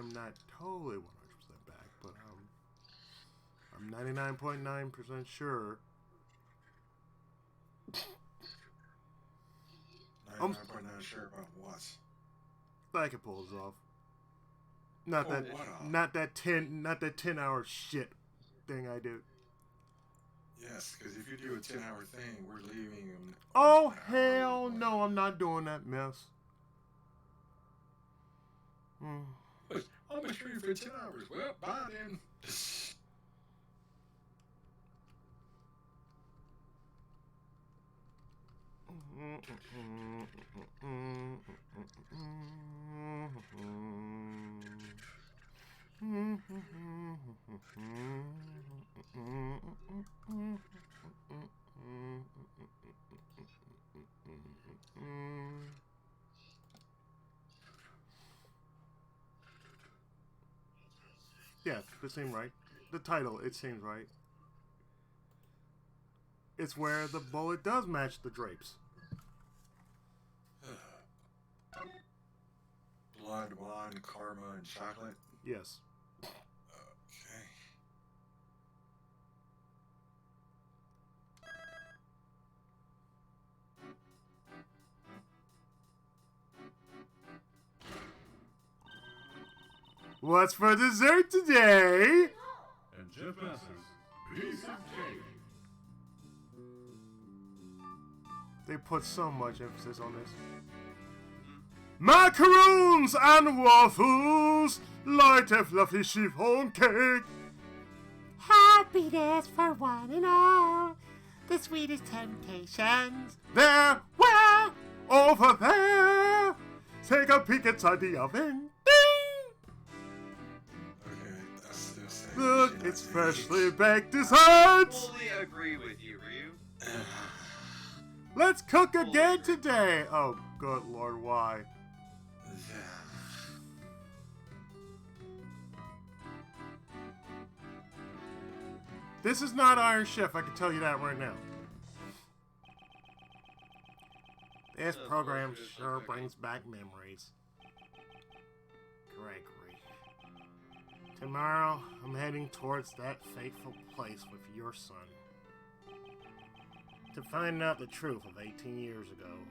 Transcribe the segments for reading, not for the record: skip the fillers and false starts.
I'm not totally 100% back, but I'm 99.9% sure. 99.9 sure about what? I can pull this off. Not that 10-hour shit thing I do. Yes, because if you do a 10-hour thing, we're leaving. Oh hell no! I'm not doing that mess. I'm gonna stream for 10 hours. Well, bye then. Yeah, it seemed right. The title, it seems right. It's where the bullet does match the drapes. Blood, wine, karma, and chocolate? Yes. Okay. What's for dessert today? And Jeff Bass's piece of cake. They put so much emphasis on this. Macaroons and waffles, light and fluffy chiffon cake. Happiness for one and all, the sweetest temptations. There, where, over there. Take a peek inside the oven. Okay, that's still saying. Look, it's freshly baked dessert. Fully agree with you, Ryu. Let's cook again today. Oh, good Lord, why? This is not Iron Chef, I can tell you that right now. This program sure brings back memories. Gregory. Tomorrow, I'm heading towards that fateful place with your son. To find out the truth of 18 years ago.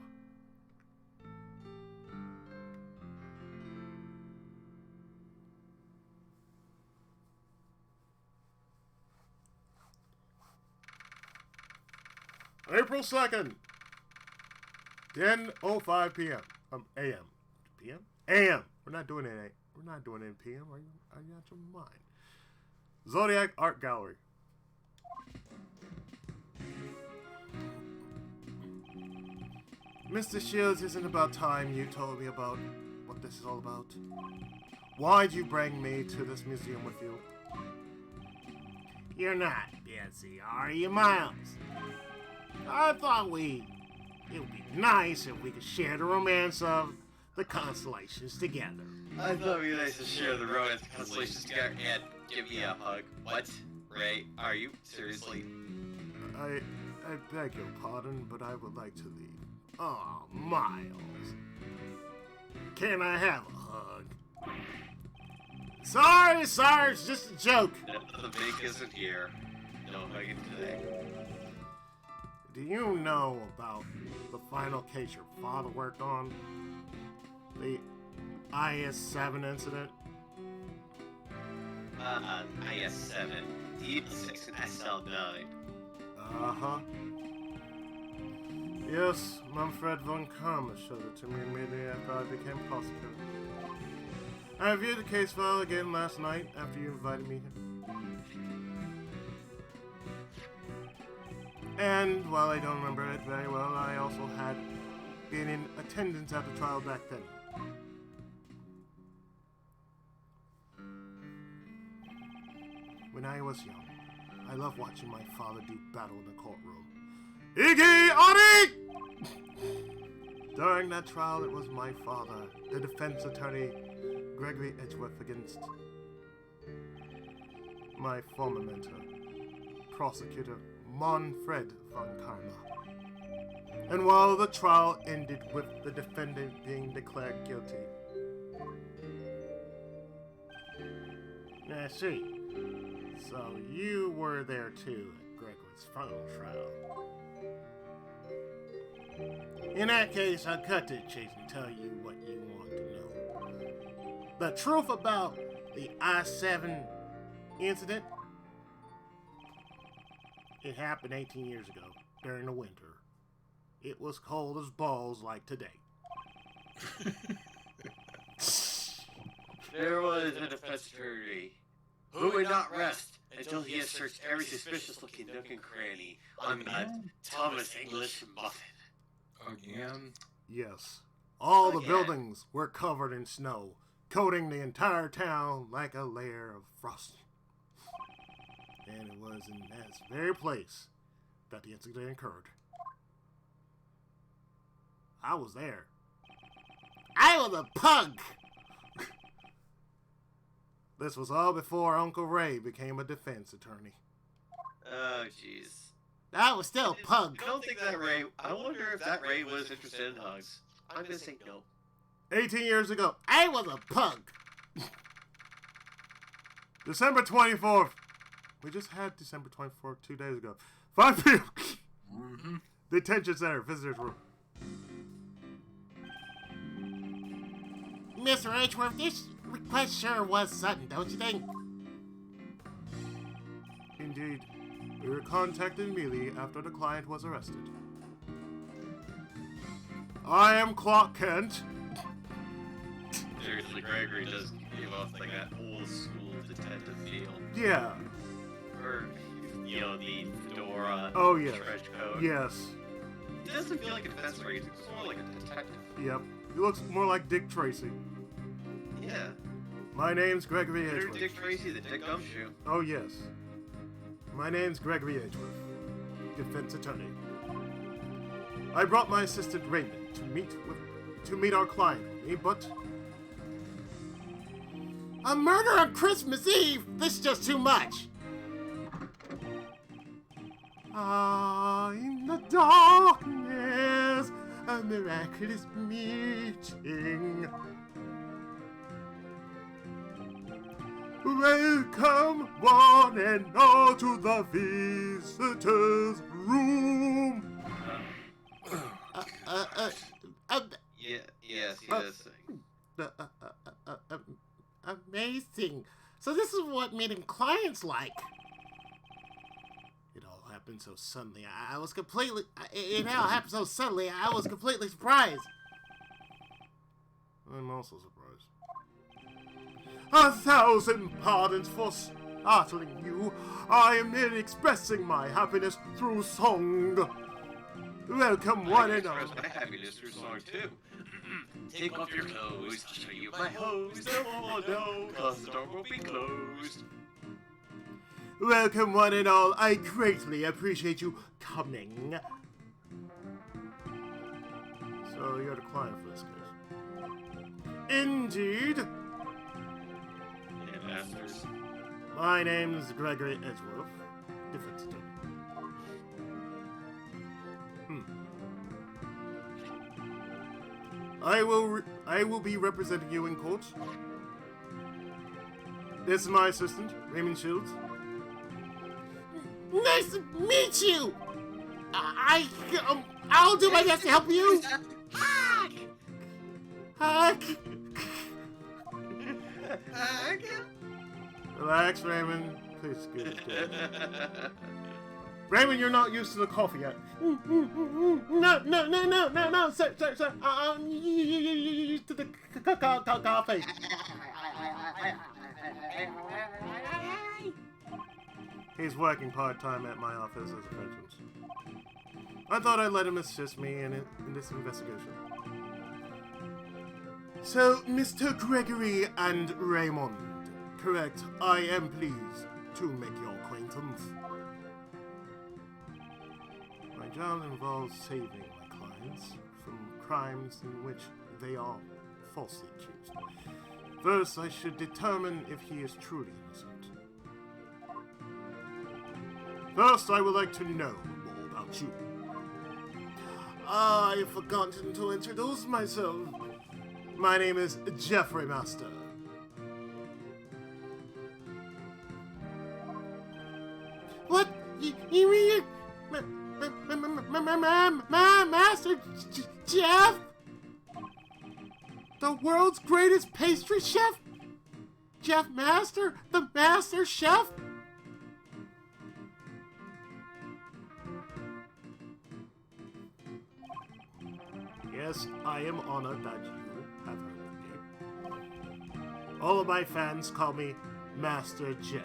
April 2nd, 10:05 p.m. A.M. P.M. A.M. We're not doing it. We're not doing it in P.M. Are you out your mind? Zodiac Art Gallery. Mr. Shields, isn't it about time you told me about what this is all about? Why'd you bring me to this museum with you? You're not busy, are you, Miles? I thought it would be nice if we could share the romance of the constellations together. I thought it'd be nice to share the romance constellations together and give me a hug. What? Ray, are you? Seriously? I beg your pardon, but I would like to leave. Oh, Miles. Can I have a hug? Sorry, it's just a joke. The big isn't here. No hugging today. Do you know about the final case your father worked on? The IS-7 incident? IS-7, D6, and SL-9. Uh-huh. Yes, Manfred von Karma showed it to me immediately after I became prosecutor. I reviewed the case file again last night after you invited me here. And while I don't remember it very well, I also had been in attendance at the trial back then. When I was young, I loved watching my father do battle in the courtroom. Iggy Adi! During that trial, it was my father, the defense attorney, Gregory Edgeworth, against my former mentor, prosecutor Manfred von Karma. And while the trial ended with the defendant being declared guilty, I see. So you were there too at Gregory's final trial. In that case, I'll cut to the chase and tell you what you want to know. The truth about the I-7 incident, it happened 18 years ago during the winter. It was cold as balls like today. There was a defense attorney who would not rest until he had searched every suspicious-looking nook and cranny on that Thomas English muffin. Again? Yes. All the Again. buildings were covered in snow, coating the entire town like a layer of frosting. And it was in that very place that the incident occurred. I was there. I was a punk! This was all before Uncle Ray became a defense attorney. Oh, jeez. I was still a punk. I don't think that Ray... I wonder if that Ray was interested in hugs. I'm gonna say no. 18 years ago, I was a punk. December 24th. We just had December 24th 2 days ago. 5 p.m. Mm-hmm. Detention center, visitors room. Mr. Edgeworth, this request sure was sudden, don't you think? Indeed. We were contacted immediately after the client was arrested. I am Clark Kent. Seriously, Gregory does give off like that old school detective feel. Yeah. Or, you know, the fedora, Oh, yeah. trench coat. Yes. He doesn't feel like a defense attorney, he's more like a detective. Yep. He looks more like Dick Tracy. Yeah. My name's Gregory Better Edgeworth. Dick Tracy than Dick Gumshoe. Oh, yes. My name's Gregory Edgeworth, defense attorney. I brought my assistant Raymond to meet our client with me, but a murder on Christmas Eve? This is just too much. In the darkness, a miraculous meeting. Welcome, one and all, to the visitors' room. Yes, he does sing. Amazing. So this is what meeting clients like. It all happened so suddenly. I was completely surprised. I'm also surprised. 1,000 pardons for startling you. I am merely expressing my happiness through song. Welcome, one and all. I express my happiness through song too. Take off your clothes, I'll show you my hose. No one will know, cause the door will be closed. Welcome, one and all. I greatly appreciate you coming. So you're the client for this case. Indeed. Yeah, masters. My name's Gregory Edgeworth, defense attorney. I will be representing you in court. This is my assistant, Raymond Shields. Nice to meet you. I'll do my best to help you. Hug. Relax, Raymond. Please, good. Raymond, you're not used to the coffee yet. No, sir. You're used to the coffee. He's working part-time at my office as a patron. I thought I'd let him assist me in this investigation. So, Mr. Gregory and Raymond, correct, I am pleased to make your acquaintance. My job involves saving my clients from crimes in which they are falsely accused. First, I should determine if he is truly innocent. First, I would like to know more about you. I've forgotten to introduce myself. My name is Jeffrey Master. Master Jeff? The world's greatest pastry chef? Jeff Master? The Master Chef? Yes, I am honored that you have heard of me. All of my fans call me Master Jeff.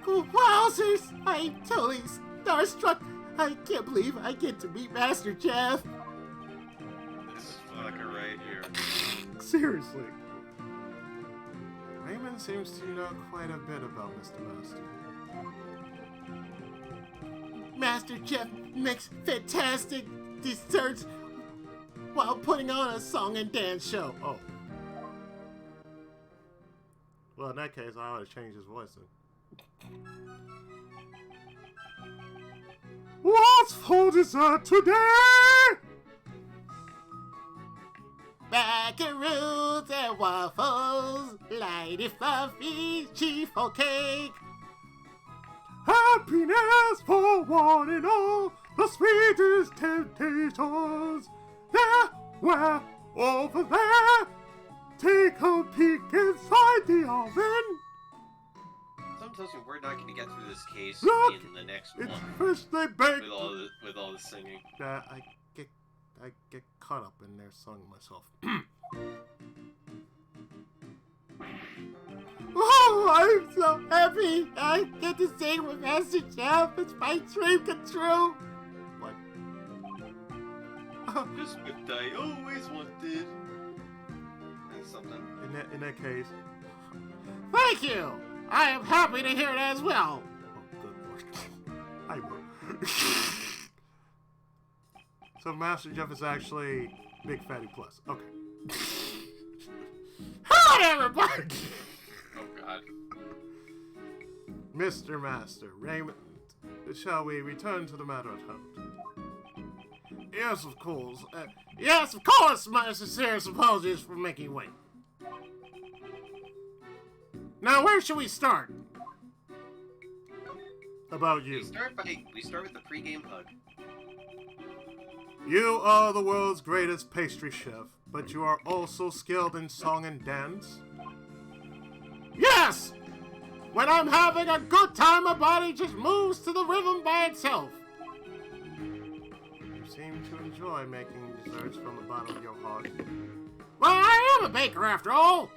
Wowzers! I'm totally starstruck. I can't believe I get to meet Master Jeff. This fucker right here. Seriously. Raymond seems to know quite a bit about Mr. Master. Master Jeff makes fantastic desserts while putting on a song and dance show. Oh. Well, in that case, I ought to change his voice then. What's for dessert today? Macaroons and waffles, lighty fluffy cheeseful cake. Happiness for one and all, the sweetest temptations. There, where, over there, take a peek inside the oven. Something tells me we're not going to get through this case Look, in the next it's one. freshly baked. With all the singing. I get caught up in their song myself. Oh, I'm so happy! I get to sing with Master Jeff. It's my dream come true. What? Just what I always wanted. And something. In that case, thank you. I am happy to hear it as well. Oh, good lord. I will. So Master Jeff is actually Big Fatty Plus. Okay. Hi, everybody! Oh, God. Mr. Master, Raymond, shall we return to the matter at hand? Yes, of course. Yes, of course, my sincerest apologies for making you wait. Now, where should we start? About you. We start with the pregame hug. You are the world's greatest pastry chef, but you are also skilled in song and dance? Yes! When I'm having a good time, my body just moves to the rhythm by itself. You seem to enjoy making desserts from the bottom of your heart. Well, I am a baker after all.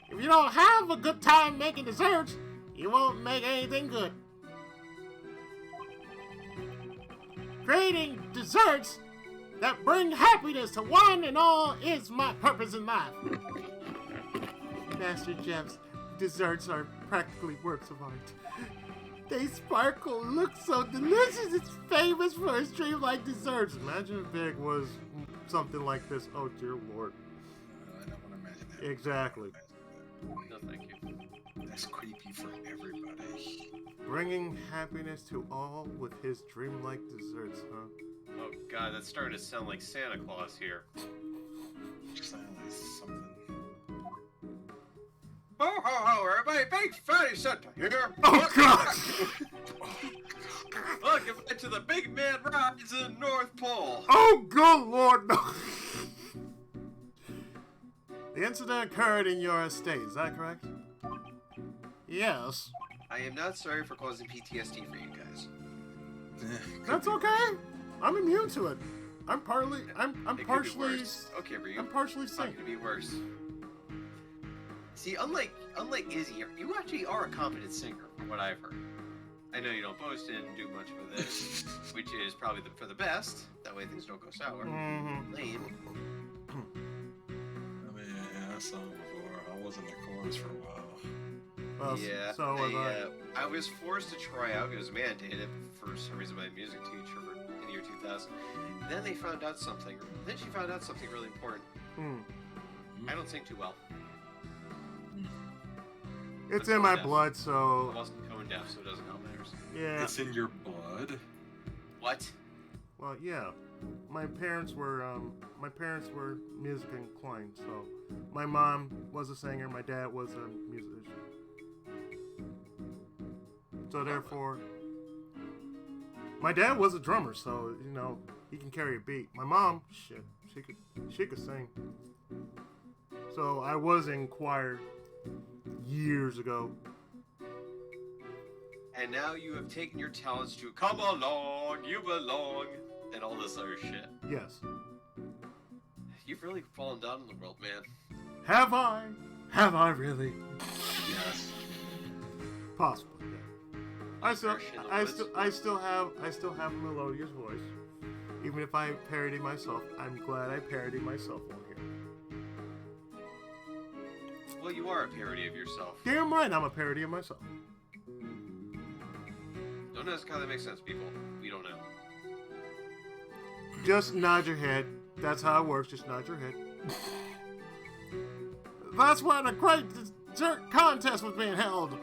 If you don't have a good time making desserts, you won't make anything good. Creating desserts that bring happiness to one and all is my purpose in life. Master Jeff's desserts are practically works of art. They sparkle, look so delicious. It's famous for its dreamlike desserts. Imagine if Big was something like this. Oh, dear Lord. I don't want to imagine that. Exactly. No, thank you. That's creepy for everybody. Bringing happiness to all with his dreamlike desserts, huh? Oh, God, that's starting to sound like Santa Claus here. Sound like something. Ho, ho, ho, everybody! Big Fatty Santa here! Oh, God! Welcome to the Big Man Rides in the North Pole! Oh, good Lord, no! The incident occurred in your estate, is that correct? Yes. I am not sorry for causing PTSD for you guys. That's okay. I'm immune to it. I'm partially It could be partially worse. Okay, Ryu. I'm partially It's not sane. gonna be worse. See, unlike Izzy, you actually are a competent singer, from what I've heard. I know you don't boast and do much for this, which is probably for the best. That way things don't go sour. Mm-hmm. Lame. I mean, yeah, I saw it before. I was in the chorus for a while. Well, Yeah, so was I. I was forced to try out. It was mandated for some reason by a music teacher in the year 2000. Then they found out something. Then she found out something really important. I don't sing too well. It's But in my deaf. blood, I so wasn't cone deaf, so it doesn't help matters. yeah. It's in your blood? What? Well, yeah. my parents were music inclined. So my mom was a singer, my dad was a musician. So therefore, my dad was a drummer, so you know he can carry a beat. My mom, shit, she could sing. So I was in choir years ago. And now you have taken your talents to come along, you belong, and all this other shit. Yes. You've really fallen down in the world, man. Have I? Have I really? Yes. Possibly. Yeah. I still have a melodious voice. Even if I parody myself, I'm glad I parody myself on here. Well, you are a parody of yourself. Damn right, I'm a parody of myself. Don't ask how that makes sense, people. We don't know. Just nod your head. That's how it works. Just nod your head. That's where the great dessert contest was being held.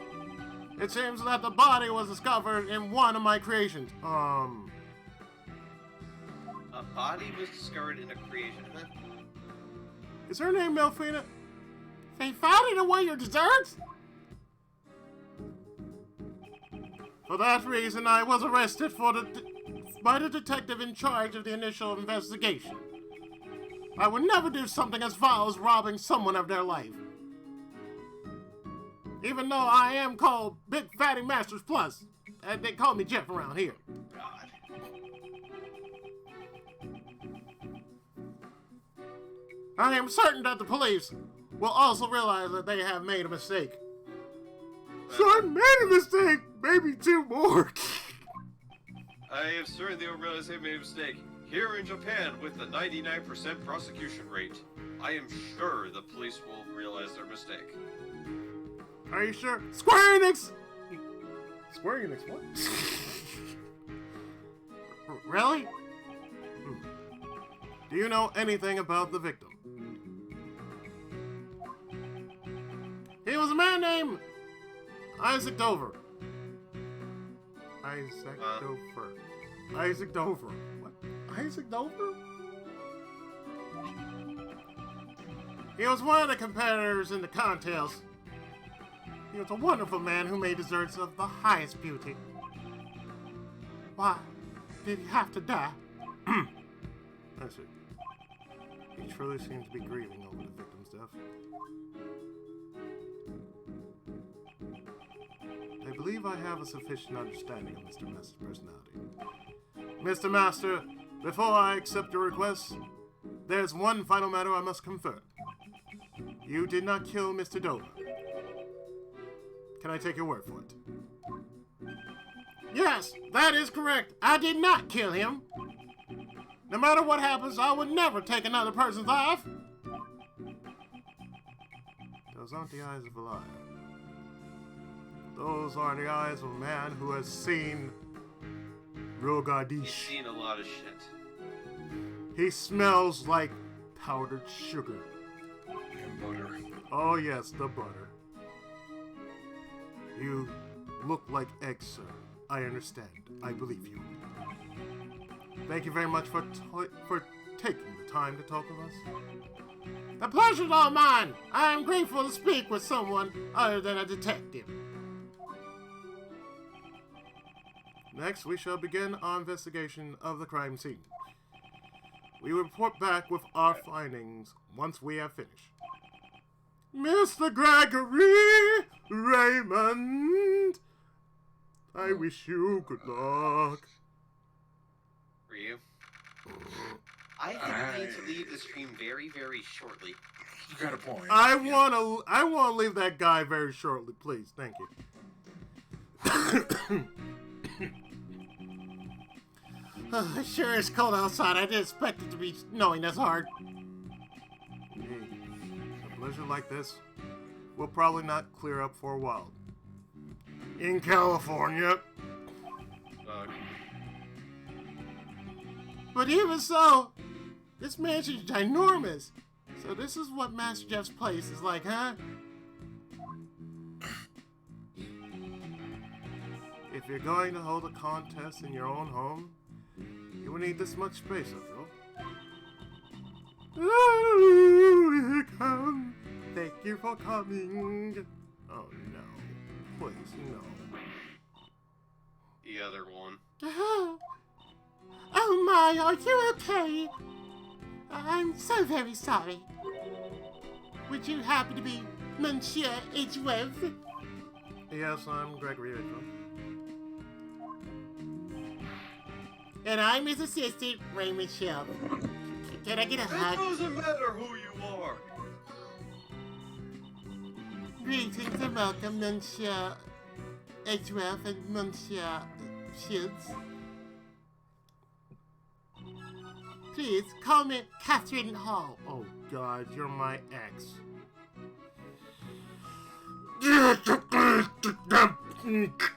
It seems that the body was discovered in one of my creations. A body was discovered in a creation, huh? Is her name Melfina? They found it away your desserts? For that reason, I was arrested by the detective in charge of the initial investigation. I would never do something as foul as robbing someone of their life. Even though I am called Big Fatty Masters Plus, and they call me Jeff around here. God. I am certain that the police will also realize that they have made a mistake. So I made a mistake, maybe two more. I am certain they will realize they made a mistake. Here in Japan, with the 99% prosecution rate, I am sure the police will realize their mistake. Are you sure? Square Enix! Square Enix, what? Really? Do you know anything about the victim? He was a man named Isaac Dover. Isaac Dover. What? Isaac Dover? He was one of the competitors in the contest. He was a wonderful man who made desserts of the highest beauty. Why did he have to die? I see. He truly seems to be grieving over the victim's death. I believe I have a sufficient understanding of Mr. Master's personality. Mr. Master, before I accept your request, there's one final matter I must confirm. You did not kill Mr. Dover. Can I take your word for it? Yes, that is correct. I did not kill him. No matter what happens, I would never take another person's life. Those aren't the eyes of a liar. Those are the eyes of a man who has seen Rogadish. He's seen a lot of shit. He smells like powdered sugar. And butter. Oh yes, the butter. You look like eggs, sir. I understand. I believe you. Thank you very much for taking the time to talk with us. The pleasure's all mine. I am grateful to speak with someone other than a detective. Next, we shall begin our investigation of the crime scene. We will report back with our findings once we have finished. Mr. Gregory Raymond, I wish you good luck. For you? I think we need to leave the stream very, very shortly. You got a point. I wanna leave that guy very shortly, please. Thank you. It sure is cold outside. I didn't expect it to be snowing this hard. Hey, a blizzard like this will probably not clear up for a while. In California. But even so, this mansion's ginormous. So this is what Master Jeff's place is like, huh? If you're going to hold a contest in your own home, you we need this much space, after all. Oh, here come. Thank you for coming. Oh no. Please, no. The other one. Oh my, are you okay? I'm so very sorry. Would you happen to be Monsieur Edgeworth? Yes, I'm Gregory Edgeworth. And I'm his assistant, Raymond Shelf. Can I get a It hug? doesn't matter who you are. Greetings and welcome, Monsieur Edgeworth and Monsieur Shields. Please, call me Catherine Hall. Oh god, you're my ex.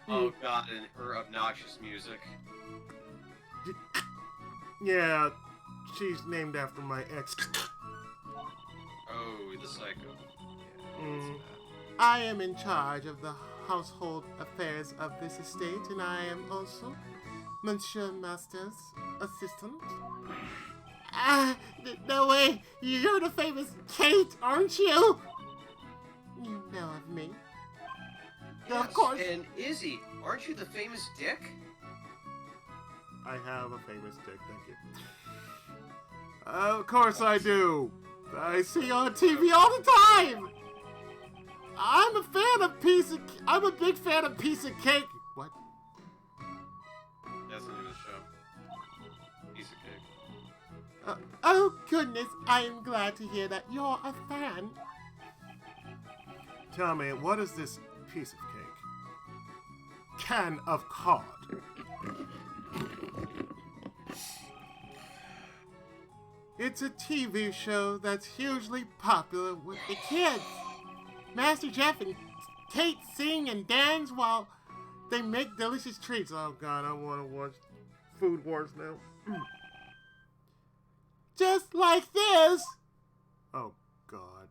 Oh god, and her obnoxious music. Yeah, she's named after my ex. Oh, the psycho. Mm. I am in charge of the household affairs of this estate, and I am also Monsieur Master's assistant. No way! You're the famous Kate, aren't you? You know of me. Yes, Of course. And Izzy, aren't you the famous Dick? I have a famous dick, thank you. Of course I do. I see you on TV all the time. I'm a big fan of Piece of Cake. What? That's the name of the show. Piece of cake. Oh goodness, I am glad to hear that you're a fan. Tell me, what is this piece of cake? Can of cod. It's a TV show that's hugely popular with The kids, Master Jeff and Kate sing and dance while they make delicious treats. Oh god, I want to watch Food Wars now. Just like this. Oh god.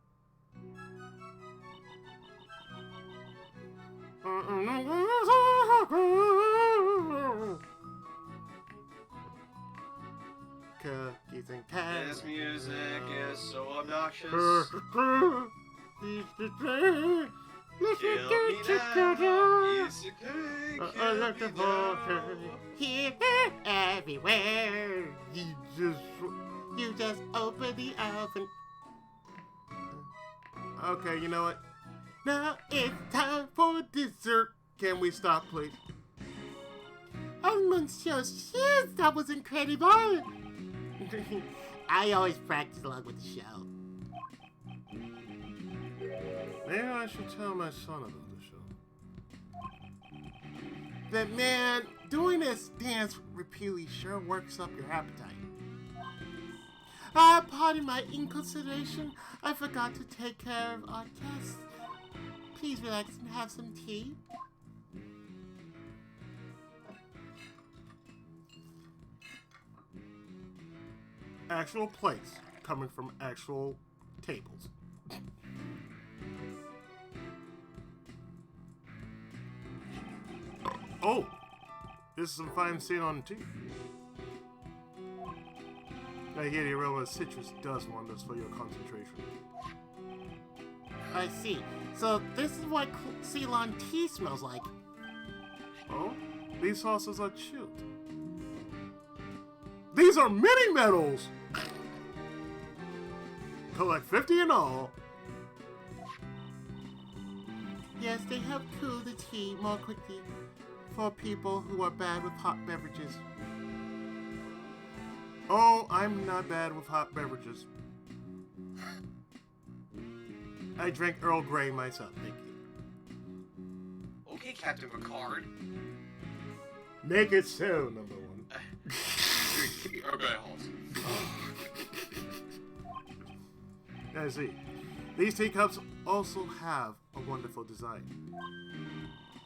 Cookies and candy. This music is so obnoxious. Kill Kill me now, piece of cake. Kill me now. Here, there, everywhere. You just... You just open the oven. Okay, you know what? Now it's time for dessert. Can we stop, please? Oh, Monsieur Shields, that was incredible. I always practice along with the show. Maybe I should tell my son about the show. But man, doing this dance repeatedly sure works up your appetite. Pardon my inconsideration. I forgot to take care of our guests. Please relax and have some tea. Actual plates coming from actual tables. Oh, this is some fine scene on TV. I hear the aroma of citrus does wonders for your concentration. I see. So this is what Ceylon tea smells like. Oh, these sauces are chilled. These are mini medals! Collect 50 in all. Yes, they help cool the tea more quickly for people who are bad with hot beverages. Oh, I'm not bad with hot beverages. I drink Earl Grey myself, thank you. Okay, Captain Picard. Make it so, number one. Okay, Halsey. I see. These teacups also have a wonderful design.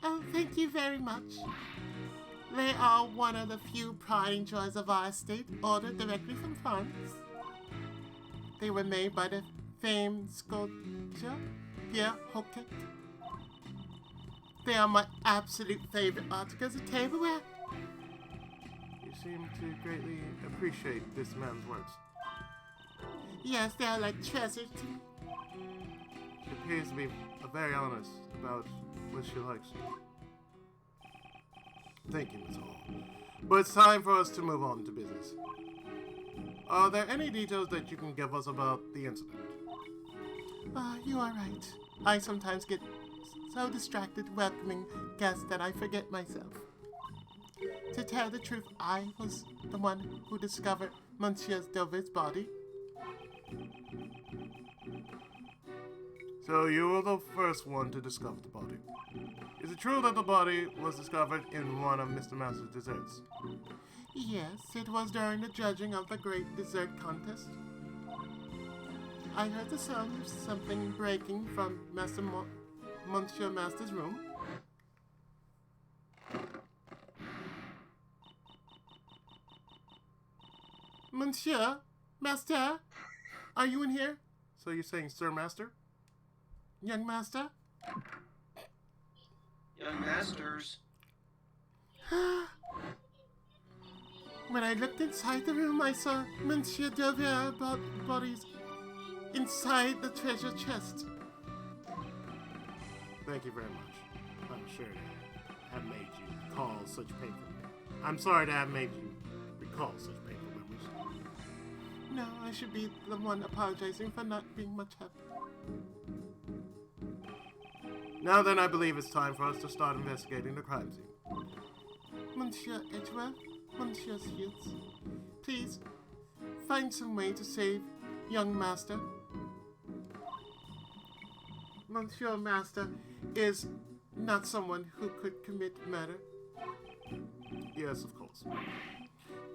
Oh, thank you very much. They are one of the few pride and joys of our estate, ordered directly from France. They were made by the famed sculptor Pierre Hoquet. They are my absolute favorite articles of tableware. You seem to greatly appreciate this man's works. Yes, they are like treasure to me. She appears to be very honest about what she likes. Thank you, Miss Hall. But it's time for us to move on to business. Are there any details that you can give us about the incident? You are right. I sometimes get so distracted welcoming guests that I forget myself. To tell the truth, I was the one who discovered Monsieur Dover's body. So you were the first one to discover the body. Is it true that the body was discovered in one of Mr. Master's desserts? Yes, it was during the judging of the great dessert contest. I heard the sound of something breaking from Monsieur Master's room. Monsieur? Master? Are you in here? So you're saying Sir Master? Young Master? Young masters. When I looked inside the room, I saw Monsieur Dover bodies inside the treasure chest. Thank you very much. I'm sure to have made you recall such painful. I'm sorry to have made you recall such painful memories. No, I should be the one apologizing for not being much happy. Now then, I believe it's time for us to start investigating the crime scene. Monsieur Edgeworth, Monsieur Shields, please find some way to save young Master. Monsieur Master is not someone who could commit murder. Yes, of course.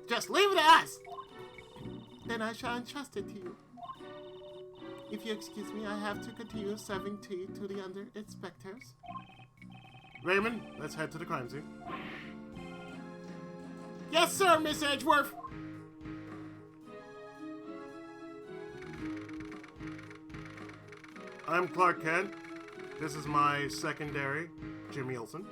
Just leave it to us! Then I shall entrust it to you. If you excuse me, I have to continue serving tea to the under inspectors. Raymond, let's head to the crime scene. Yes, sir, Miss Edgeworth! I'm Clark Kent. This is my secondary, Jimmy Olsen.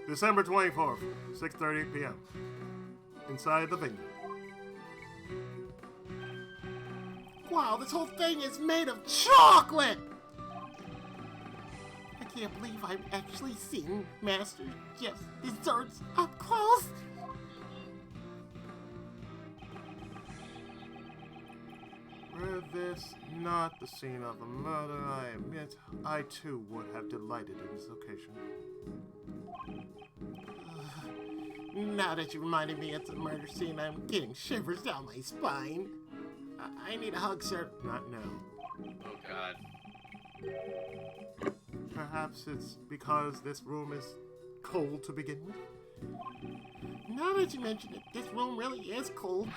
December 24th, 6:30 p.m. Inside the venue. Wow, this whole thing is made of chocolate! I can't believe I'm actually seeing Master Jeff's desserts up close. Were this not the scene of a murder, I admit I too would have delighted in this location. Now that you reminded me it's a murder scene, I'm getting shivers down my spine. I need a hug, sir. Not now. Oh God. Perhaps it's because this room is cold to begin with? Now that you mention it, this room really is cold.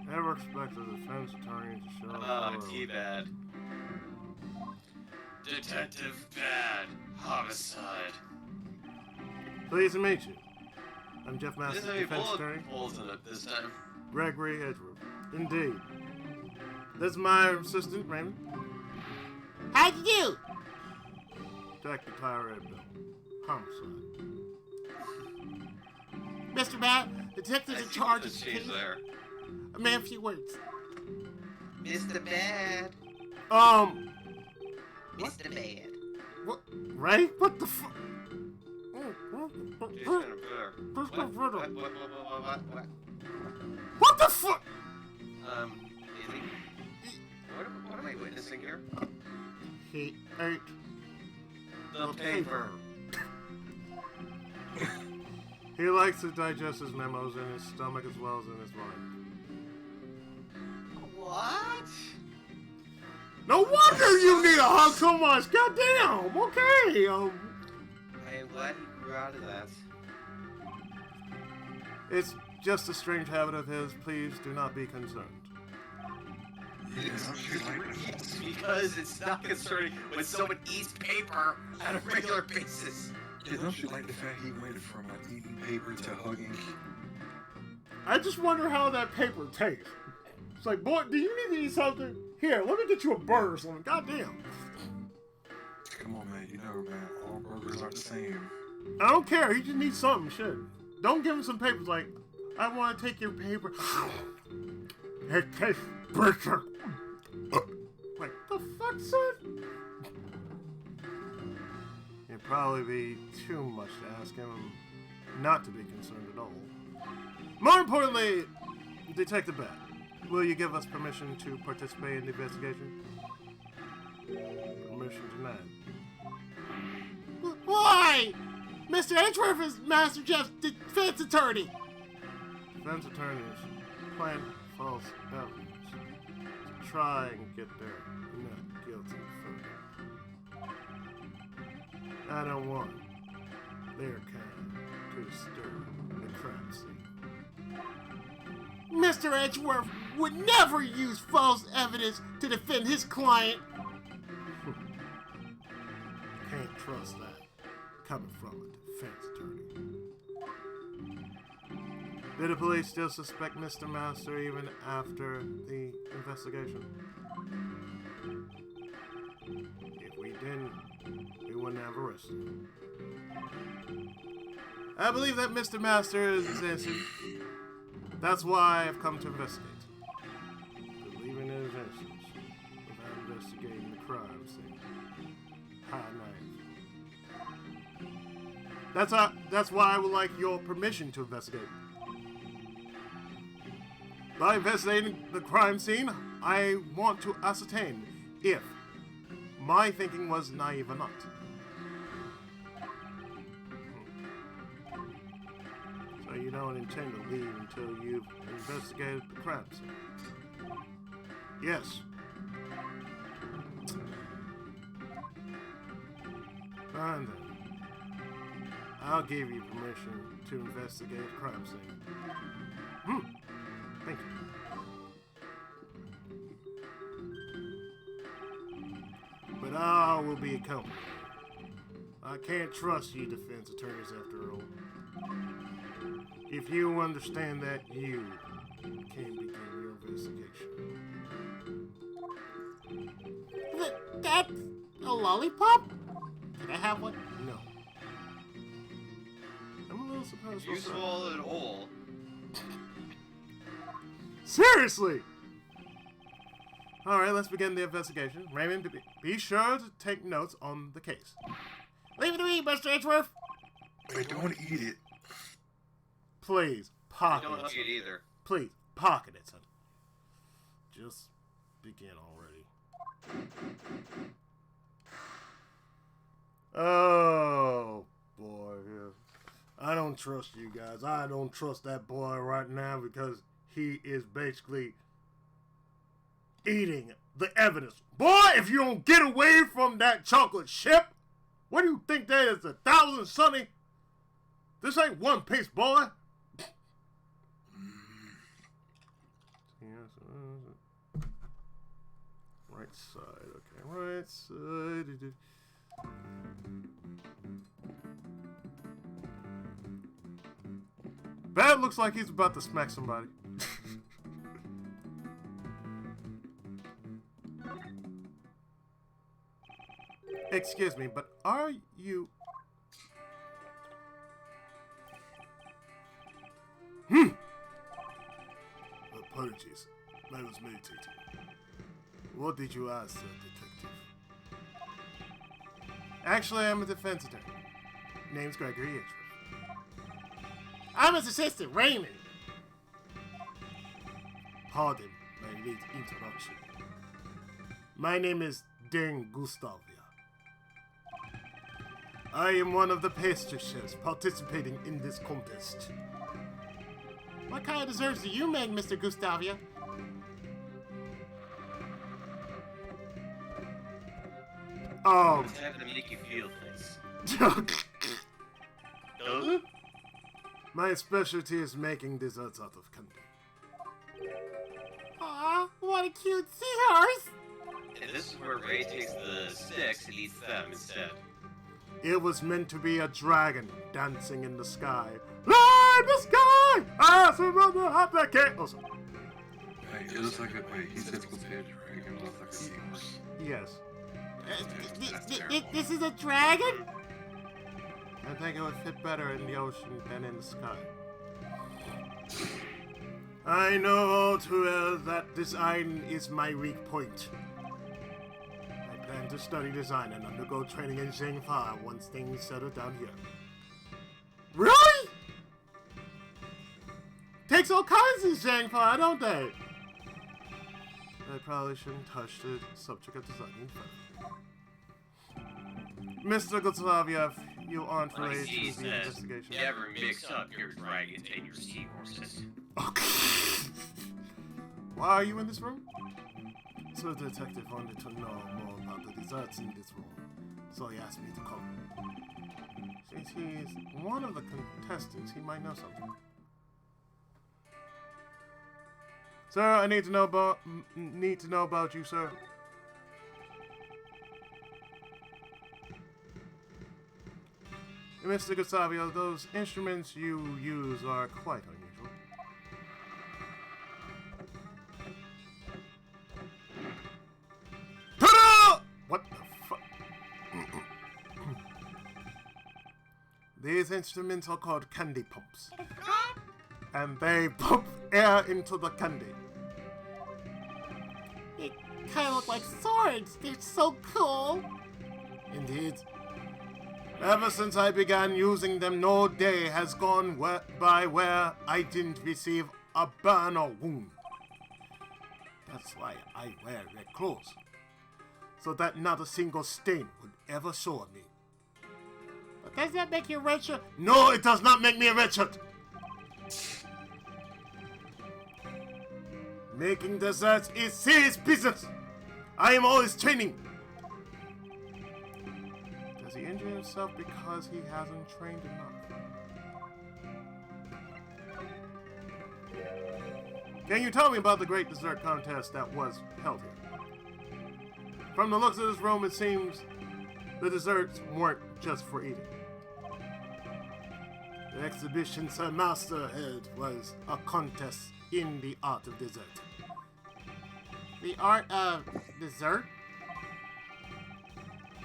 Never expected a defense attorney to show up. T-Bad. Detective Bad. Homicide. Pleased to meet you. I'm Jeff There's Masters, any defense bullet attorney. holes in it this time. Gregory Edgeworth. Indeed. This is my assistant, Raymond. How'd you do? Detective Tyler Edbill. Homicide. Mr. Bat, detectives in charge of the the change case. there. A man, a few words. Mr. Bad. Mr. Bad. What? Ray? What the fuck? Jason and Blair. What? What the fuck? Easy. What am I witnessing here? He ate The paper. He likes to digest his memos in his stomach as well as in his mind. What? No wonder you need a hug so much! Goddamn! Okay, I am glad you grew out of that. It's just a strange habit of his. Please do not be concerned. Yes, Because it's not concerning when someone eats paper on a regular basis. don't you like the fact he went from eating paper to hugging? I just wonder how that paper tastes. It's like, boy, do you need to eat something? Here, let me get you a burger or something. Goddamn. Come on, man. You know, man. All burgers aren't the same. I don't care. He just needs something. Shit. Don't give him some papers like, I want to take your paper. It tastes bitter. Like, the fuck, son? It'd probably be too much to ask him not to be concerned at all. More importantly, Detective Bat, will you give us permission to participate in the investigation? Permission denied. Why? Mr. Edgeworth is Master Jeff's defense attorney. Defense attorneys plant false evidence to try and get their not guilty verdict. I don't want their kind to disturb the crime scene. Mr. Edgeworth would never use false evidence to defend his client. Can't trust that coming from a defense attorney. Do the police still suspect Mr. Master even after the investigation? If we didn't, we wouldn't have arrested him. I believe that Mr. Master is innocent. That's why I've come to investigate. Believing in his innocence without investigating the crime scene. High knife. That's why I would like your permission to investigate. By investigating the crime scene, I want to ascertain if my thinking was naive or not. So you don't intend to leave until you've investigated the crime scene? Yes. Fine then. I'll give you permission to investigate the crime scene. Thank you. But I will be accompanied. I can't trust you defense attorneys after all. If you understand that, you can begin your investigation. That's a lollipop? Can I have one? No. I'm a little surprised. Useful at all. Seriously! Alright, let's begin the investigation. Raymond, be sure to take notes on the case. Leave it to me, Mr. Edgeworth. I don't eat it. Please, I pocket don't it. like it either. Please, pocket it, son. Just begin already. Oh, boy. Yeah. I don't trust you guys. I don't trust that boy right now because he is basically eating the evidence. Boy, if you don't get away from that chocolate chip, what do you think that is, 1,000 Sunny? This ain't One Piece, boy. Right side, okay, right side. Bad looks like he's about to smack somebody. Excuse me, but are you... Apologies. I was meditating. What did you ask, detective? Actually, I'm a defense attorney. Name's Gregory Edgeworth. I'm his assistant, Raymond. Pardon my late interruption. My name is Deng Gustavia. I am one of the pastry chefs participating in this contest. What kind of desserts do you make, Mr. Gustavia? What's happening to make you feel things? My specialty is making desserts out of candy. Aw, what a cute seahorse! And this is where Ray takes the sticks and eats them instead. It was meant to be a dragon dancing in the sky. Light the sky! Why? Ah, so have that cat. Oh, sorry. Wait, it looks like a wait. He said compared to dragon. It looks like a seahorse. Yes. This is a dragon? I think it would fit better in the ocean than in the sky. I know all too well that design is my weak point. I plan to study design and undergo training in Zhengfa once things settle down here. Really? Takes all kinds in Zhengfa, don't they? I probably shouldn't touch the subject of designing further. Mr. Gustaviev, you aren't related to the investigation. Never mix up your dragons and your seahorses. Okay. Why are you in this room? So the detective wanted to know more about the desserts in this room, so he asked me to come. Since he's one of the contestants, he might know something. Sir, I need to know about you, sir. Mr. Gustavio, those instruments you use are quite unusual. Ta-da! What the fuck? These instruments are called candy pumps. And they pump air into the candy. They kind of look like swords. They're so cool. Indeed. Ever since I began using them, no day has gone by where I didn't receive a burn or wound. That's why I wear red clothes, so that not a single stain would ever show on me. But does that make you richer? No, it does not make me a red shirt. Making desserts is serious business. I am always training. Does he injure himself because he hasn't trained enough? Can you tell me about the great dessert contest that was held here? From the looks of this room, it seems the desserts weren't just for eating. The exhibition Sir Master held was a contest in the art of dessert. The art of dessert?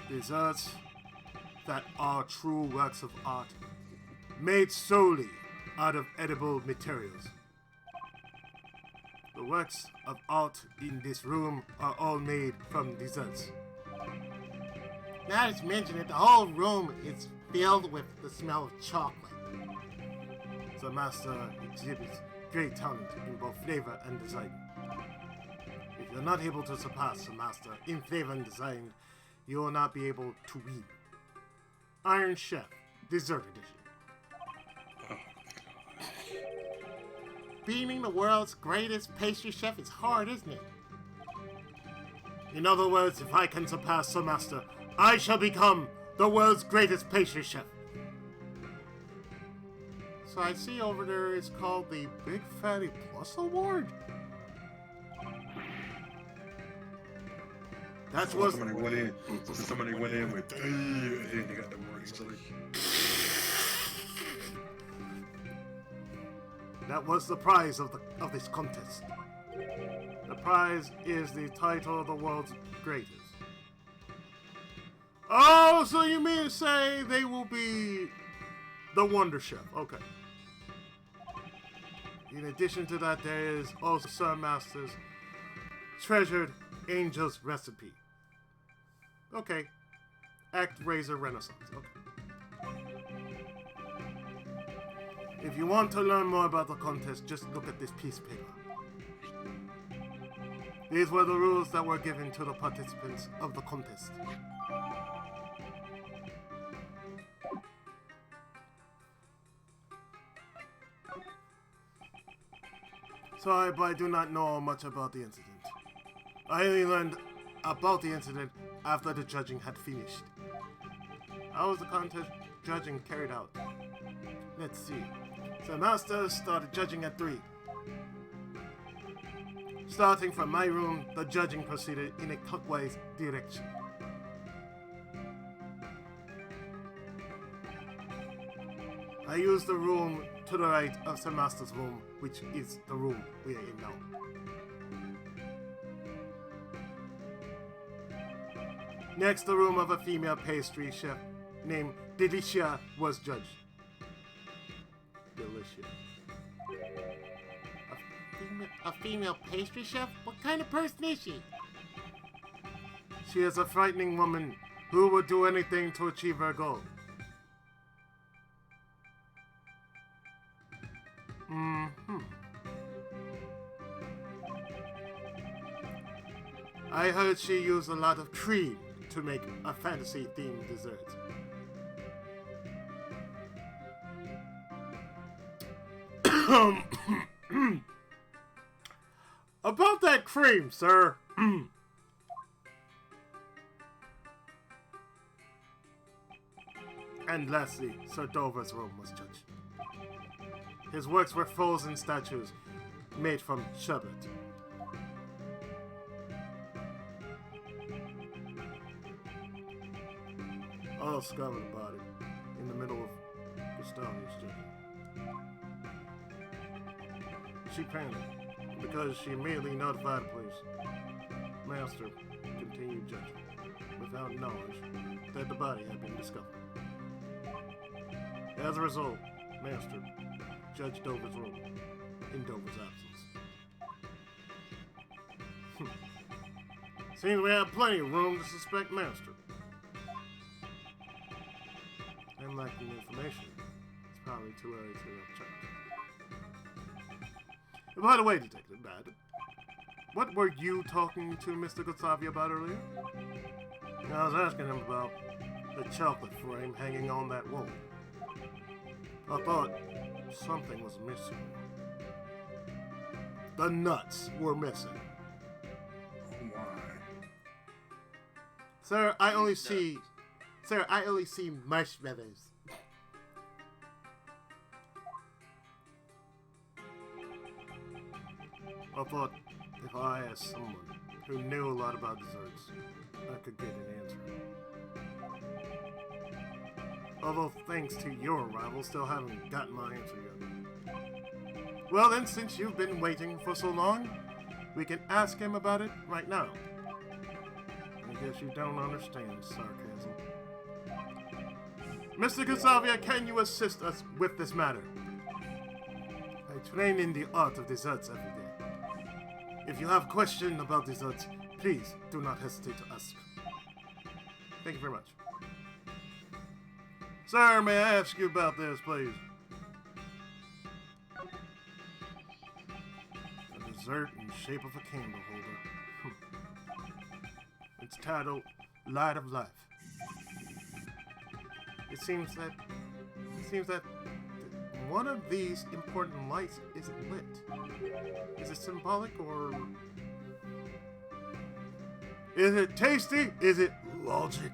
Desserts that are true works of art, made solely out of edible materials. The works of art in this room are all made from desserts. Now that you mention it, the whole room is filled with the smell of chocolate. The master exhibits great talent in both flavor and design. If you're not able to surpass the master in flavor and design, you will not be able to win. Iron Chef, Dessert Edition. Being the world's greatest pastry chef is hard, isn't it? In other words, if I can surpass the master, I shall become the world's greatest pastry chef. So I see over there it's called the Big Fatty Plus Award. That's So what somebody went in with and then they got the word easily. that was the prize of this contest. The prize is the title of the world's greatest. Oh, so you mean to say they will be the Wonder Chef? Okay. In addition to that, there is also Sir Master's treasured Angel's Recipe. Okay. Act Razor Renaissance. Okay. If you want to learn more about the contest, just look at this piece of paper. These were the rules that were given to the participants of the contest. Sorry, but I do not know much about the incident. I only learned about the incident after the judging had finished. How was the contest judging carried out? Let's see. So Master started judging at 3. Starting from my room, the judging proceeded in a clockwise direction. I use the room to the right of Sir Master's room, which is the room we are in now. Next, the room of a female pastry chef named Delicia was judged. Delicia. A female pastry chef? What kind of person is she? She is a frightening woman who would do anything to achieve her goal. I heard she used a lot of cream to make a fantasy-themed dessert. About that cream, sir. And lastly, Sir Dover's room was judged. His works were frozen statues made from sherbet. All discovered about it in the middle of Gustavia's journey. She panicked because she immediately notified the police. Master continued judging without knowledge that the body had been discovered. As a result, Master judged Dover's room in Dover's absence. Seems we have plenty of room to suspect Master. And lacking information, it's probably too early to check. By the way, Detective Bad, what were you talking to Mr. Gustavia about earlier? I was asking him about the chocolate frame hanging on that wall. I thought something was missing. The nuts were missing. Oh my. Sir, I only see marshmallows. I thought if I asked someone who knew a lot about desserts, I could get an answer. Although thanks to your arrival, still haven't gotten my answer yet. Well then, since you've been waiting for so long, we can ask him about it right now. I guess you don't understand sarcasm. Mr. Gustavia, can you assist us with this matter? I train in the art of desserts every day. If you have a question about desserts, please do not hesitate to ask. Thank you very much. Sir, may I ask you about this, please? A dessert in the shape of a candle holder. It's titled Light of Life. It seems that one of these important lights isn't lit. Is it symbolic or... Is it tasty? Is it logic?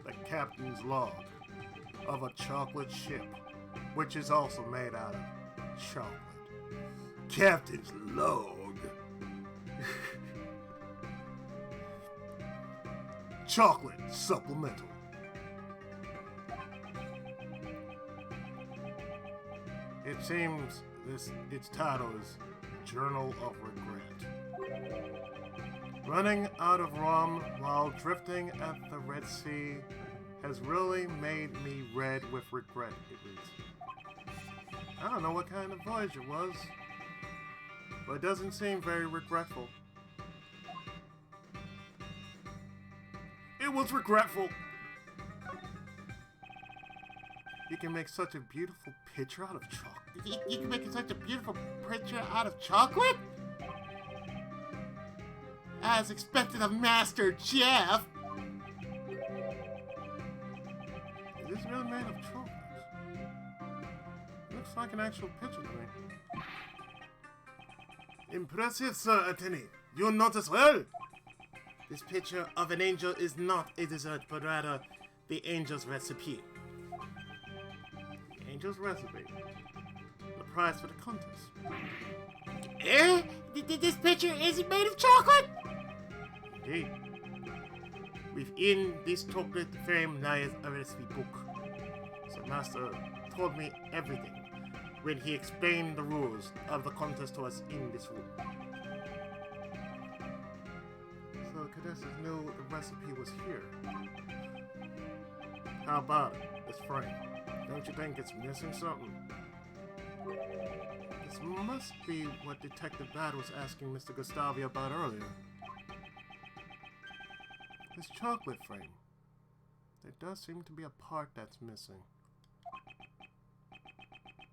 The captain's log of a chocolate ship, which is also made out of chocolate. Captain's log. Chocolate supplemental. It seems its title is Journal of Regret. Running out of rum while drifting at the Red Sea has really made me red with regret, it reads. I don't know what kind of voyage it was, but it doesn't seem very regretful. It was regretful. You can make such a beautiful picture out of chocolate. You can make such a beautiful picture out of chocolate? As expected of Master Jeff. Is this really made of chocolates? Looks like an actual picture to me. Impressive, Sir Attorney. You notice well? This picture of an angel is not a dessert, but rather the angel's recipe. Angel's recipe. The prize for the contest. This picture isn't made of chocolate? Indeed. Within this chocolate frame lies a recipe book. So Master told me everything when he explained the rules of the contest to us in this room. So Caduceus knew the recipe was here. How about it? This frame. Don't you think it's missing something? This must be what Detective Bad was asking Mr. Gustavi about earlier. This chocolate frame. There does seem to be a part that's missing.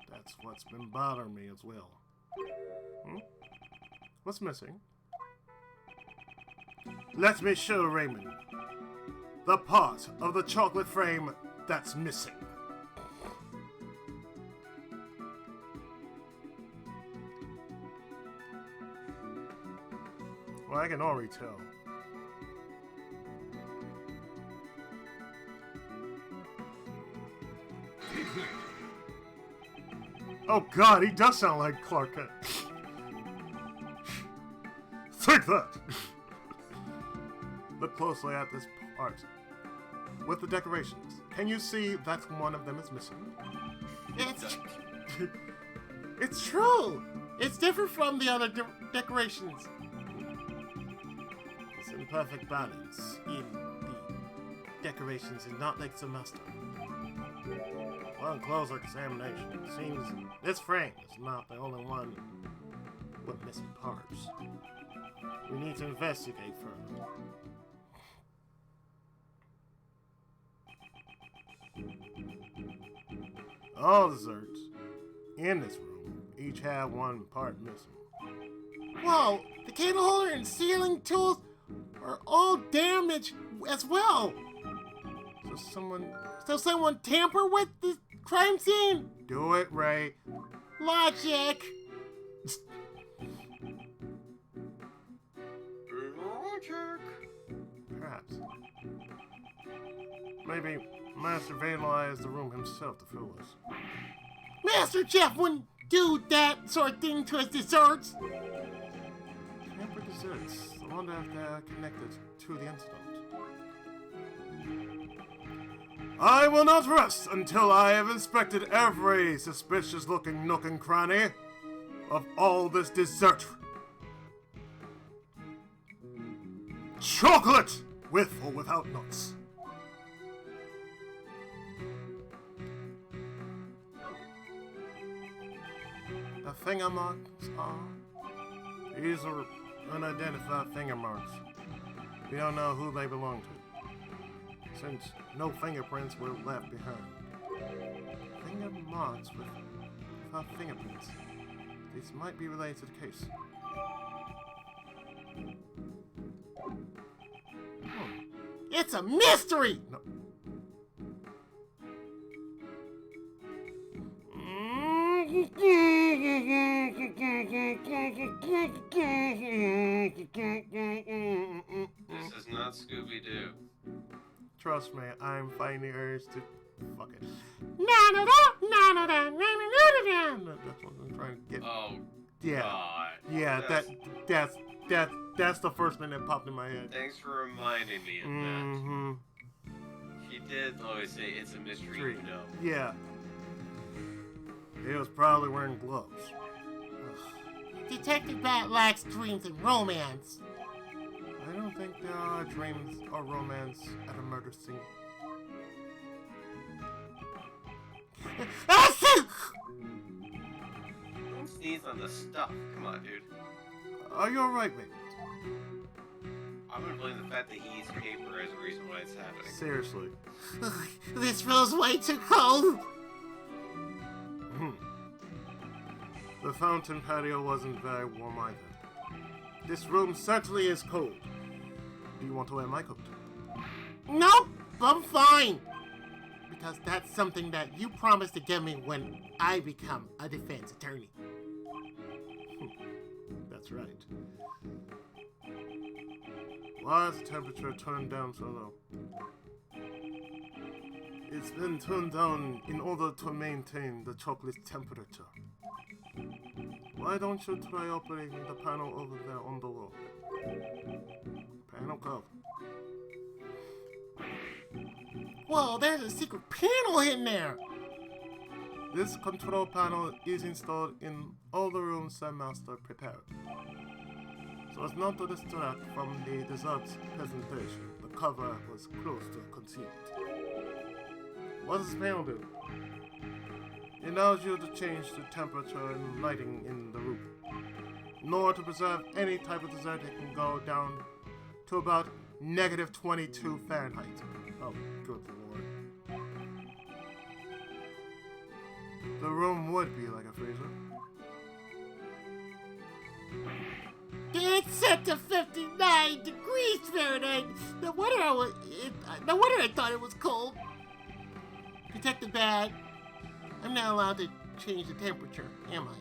That's what's been bothering me as well. What's missing? Let me show Raymond the part of the chocolate frame that's missing. Well, I can already tell. Oh god, he does sound like Clark Kent. Take that! Look closely at this part. With the decorations. Can you see that one of them is missing? It's true! It's different from the other decorations. It's in perfect balance in the decorations and not like semester. On closer examination, it seems this frame is not the only one with missing parts. We need to investigate further. All desserts in this room each have one part missing. Whoa! The candle holder and sealing tools are all damaged as well. So someone tamper with the crime scene? Do it, Ray. Logic. Perhaps. Maybe Master vandalized the room himself to fool us. Master Jeff wouldn't do that sort of thing to his desserts. Tamper desserts. I wonder if they're connected to the incident. I will not rest until I have inspected every suspicious-looking nook and cranny of all this dessert. Chocolate! With or without nuts. The finger marks are... These are unidentified finger marks. We don't know who they belong to, since no fingerprints were left behind. Finger marks without fingerprints. These might be related to the case. It's a mystery! No. This is not Scooby-Doo. Trust me, I'm fighting the urge to... Fuck it. That's what I'm trying to get. Oh, Yeah. God. Yeah, that's the first thing that popped in my head. Thanks for reminding me of Mm-hmm. that. He did always say it's a mystery, you know. Yeah. He was probably wearing gloves. Ugh. Detective Bat lacks dreams and romance. I don't think there are dreams or romance at a murder scene. Don't sneeze on the stuff. Come on, dude. Are you alright, mate? I'm gonna blame the fact that he eats paper as a reason why it's happening. Seriously. This feels way too cold. The fountain patio wasn't very warm either. This room certainly is cold. Do you want to wear my coat? Nope, I'm fine. Because that's something that you promised to give me when I become a defense attorney. That's right. Why is the temperature turned down so low? It's been turned down in order to maintain the chocolate temperature. Why don't you try operating the panel over there on the wall? Panel cover. Whoa, there's a secret panel in there! This control panel is installed in all the rooms that Master prepared. So as not to distract from the dessert's presentation, the cover was close to concealed. What does this panel do? It allows you to change the temperature and lighting in the room. In order to preserve any type of dessert, it can go down to about negative 22 Fahrenheit. Oh, good lord. The room would be like a freezer. It's set to 59 degrees Fahrenheit. No wonder I thought it was cold. Detective Bad, I'm not allowed to change the temperature, am I?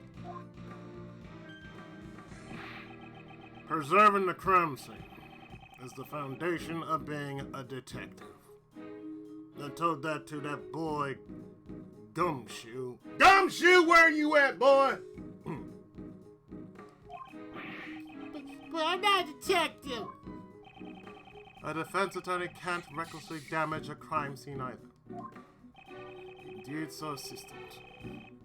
Preserving the crime scene is the foundation of being a detective. I told that to that boy, Gumshoe. Gumshoe, where you at, boy? But I'm not a detective. A defense attorney can't recklessly damage a crime scene either. Indeed, so assistant.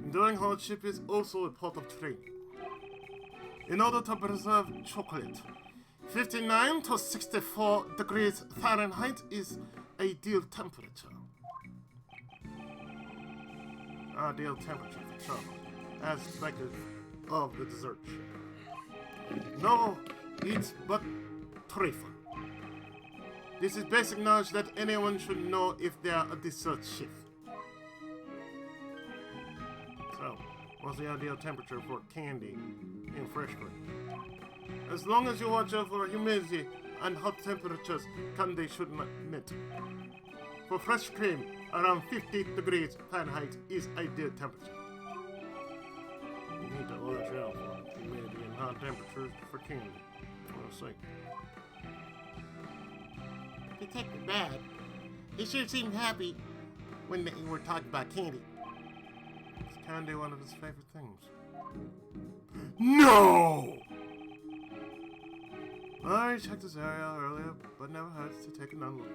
Enduring hardship is also a part of training. In order to preserve chocolate, 59 to 64 degrees Fahrenheit is ideal temperature. Ideal temperature for chocolate, as expected of the dessert chef. No, it's but trifle. This is basic knowledge that anyone should know if they are a dessert chef. So, what's the ideal temperature for candy and fresh cream? As long as you watch out for humidity and hot temperatures, candy should not emit. For fresh cream, around 50 degrees Fahrenheit is ideal temperature. You need to watch out for humidity and hot temperatures for candy. Let's see. Detective Bad, he sure seemed happy when they were talking about candy. Is candy one of his favorite things? No! I checked this area earlier, but never hurts to take another look.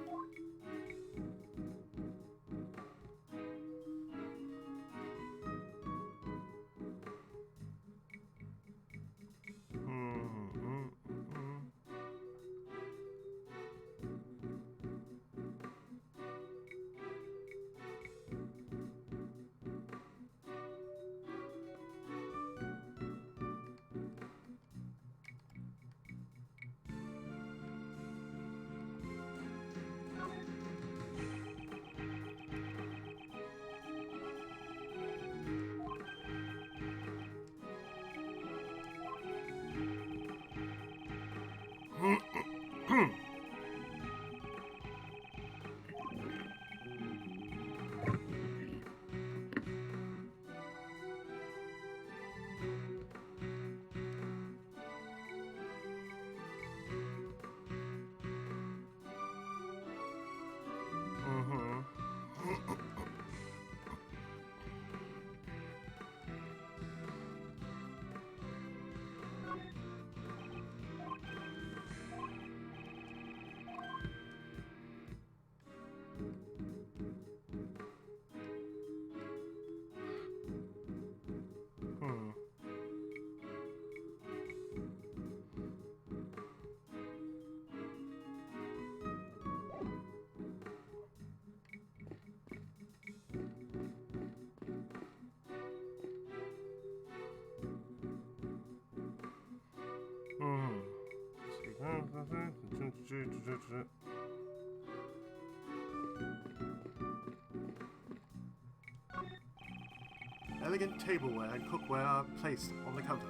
Elegant tableware and cookware are placed on the counter.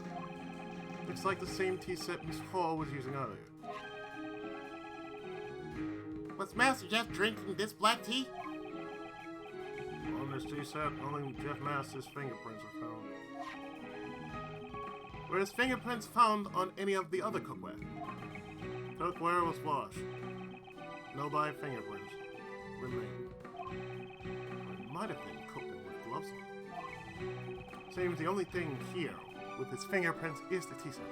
Looks like the same tea set Miss Hall was using earlier. Was Master Jeff drinking this black tea? On this tea set, only Jeff Master's fingerprints are found. Were his fingerprints found on any of the other cookware? Cookware was washed. No by fingerprints remained. might have been cooked with gloves on. Seems the only thing here with his fingerprints is the T-set.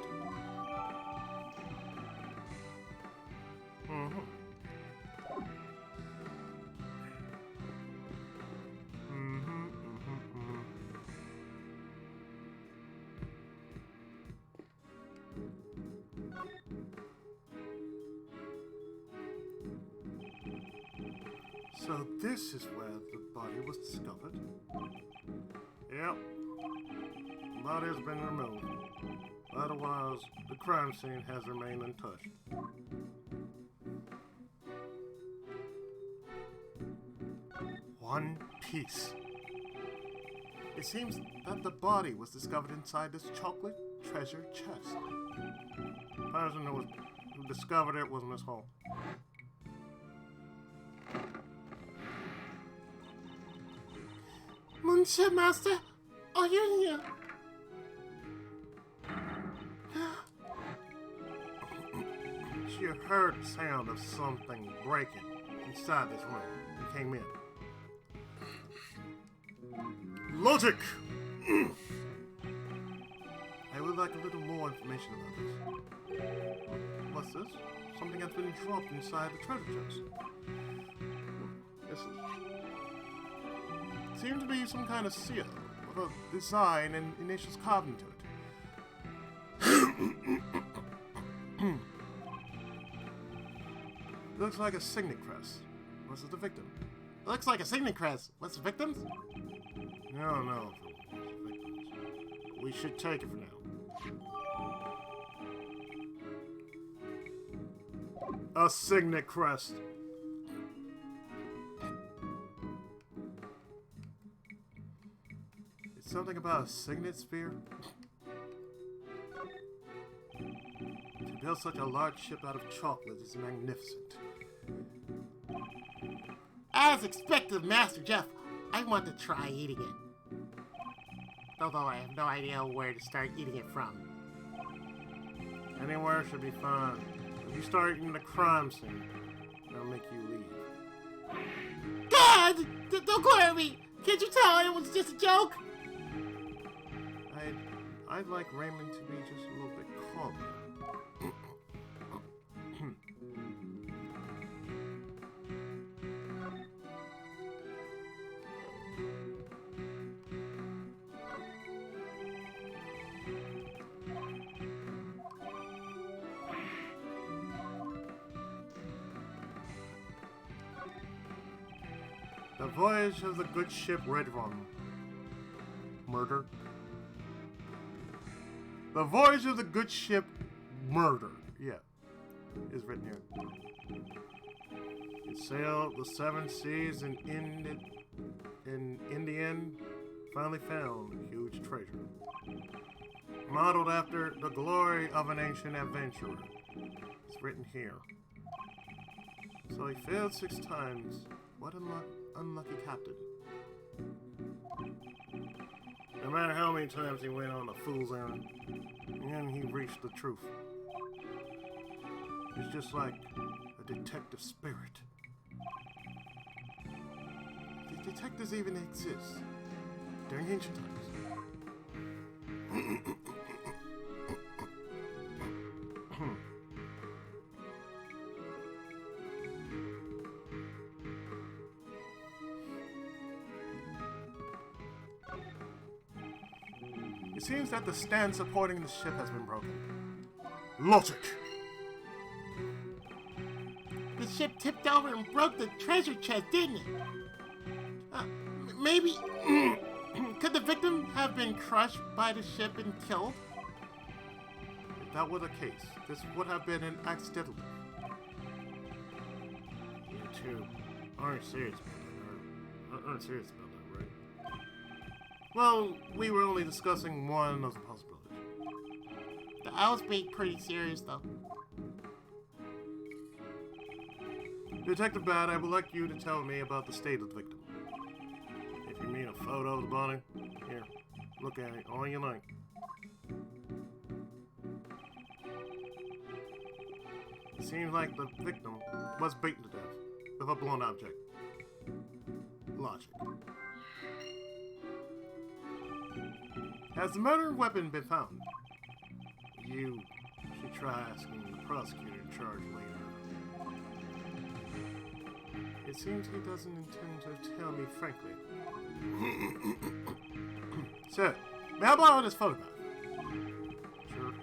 So this is where the body was discovered? Yep. The body has been removed. Otherwise, the crime scene has remained untouched. One piece. It seems that the body was discovered inside this chocolate treasure chest. The person who discovered it was Miss Hall. Moonship Master, are you here? She heard the sound of something breaking inside this room and came in. Logic! I would like a little more information about this. What's this? Something has been dropped inside the treasure chest. This seems to be some kind of seal with a design and initials carved into it. Looks like a signet crest. What's the victim? Looks like a signet crest. What's the victims? No. Victims. We should take it for now. A signet crest. It's something about a signet sphere. To build such a large ship out of chocolate is magnificent. As expected, Master Jeff, I want to try eating it. Although I have no idea where to start eating it from. Anywhere should be fine. If you start eating the crime scene, they'll make you leave. God! Don't glare at me! Can't you tell it was just a joke? I'd like Raymond to be just a little bit calmer. The voyage of the good ship Red Rum. Murder. The voyage of the good ship Murder. Yeah. Is written here. It sailed the 7 seas and in the end finally found a huge treasure. Modeled after the glory of an ancient adventurer. It's written here. So he failed 6 times. What an unlucky captain. No matter how many times he went on a fool's errand, and he reached the truth. It's just like a detective spirit. Did detectives even exist during ancient times? It seems that the stand supporting the ship has been broken. Logic! The ship tipped over and broke the treasure chest, didn't it? Maybe... Could the victim have been crushed by the ship and killed? If that were the case, this would have been an accidental death. You two aren't serious about that, right? Well, we were only discussing one of the possibilities. I was being pretty serious, though. Detective Bad, I would like you to tell me about the state of the victim. If you mean a photo of the body, here, look at it all you like. It seems like the victim was beaten to death with a blunt object. Logic. Has the murder weapon been found? You should try asking the prosecutor in charge later. It seems he doesn't intend to tell me frankly. Sir, may I borrow this photograph? Sure.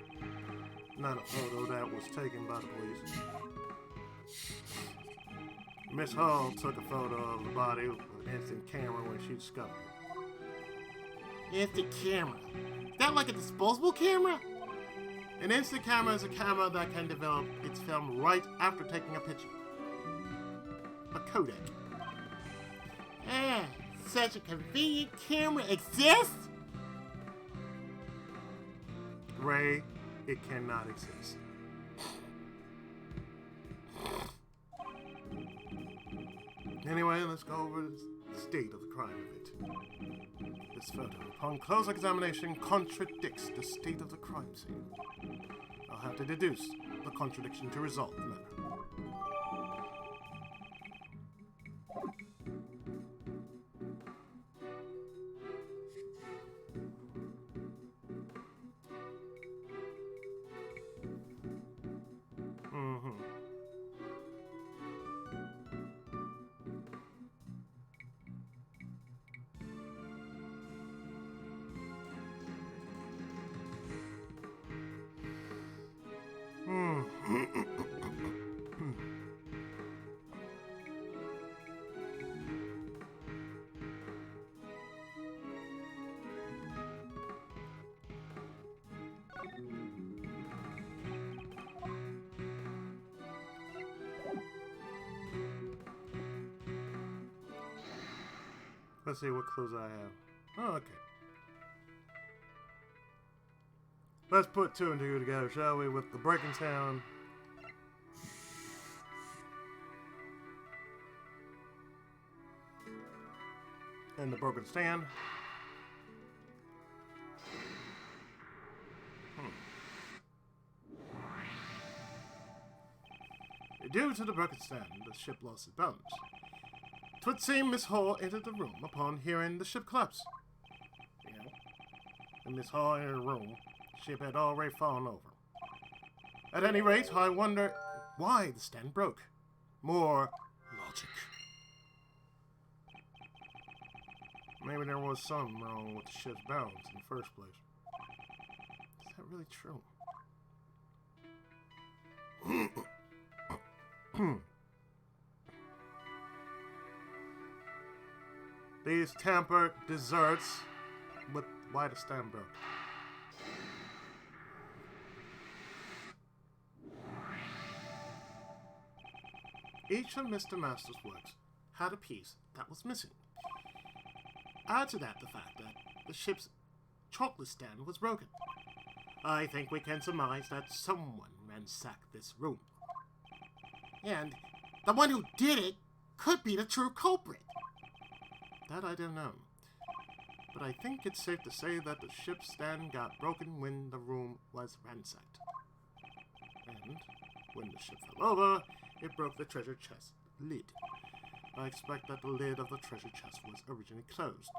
Not a photo that was taken by the police. Miss Hall took a photo of the body with an instant camera when she discovered it. Instant camera? Is that like a disposable camera? An instant camera is a camera that can develop its film right after taking a picture. A codec. Ah, such a convenient camera exists? Ray, it cannot exist. Anyway, let's go over the state of the crime of it. This photo, upon close examination, contradicts the state of the crime scene. I'll have to deduce the contradiction to resolve the matter. Let's see what clues I have. Oh, okay. Let's put two and two together, shall we, with the breaking sound. And the broken stand. Due to the broken stand, the ship lost its balance. 'Twould seem Miss Hall entered the room upon hearing the ship collapse. Yeah. When Miss Hall entered the room, the ship had already fallen over. At any rate, I wonder why the stand broke. More logic. Maybe there was something wrong with the ship's balance in the first place. Is that really true? These tampered desserts with why the stand broke. Each of Mr. Master's works had a piece that was missing. Add to that the fact that the ship's chocolate stand was broken. I think we can surmise that someone ransacked this room. And the one who did it could be the true culprit. That I don't know. But I think it's safe to say that the ship's stand got broken when the room was ransacked. And when the ship fell over, it broke the treasure chest lid. I expect that the lid of the treasure chest was originally closed.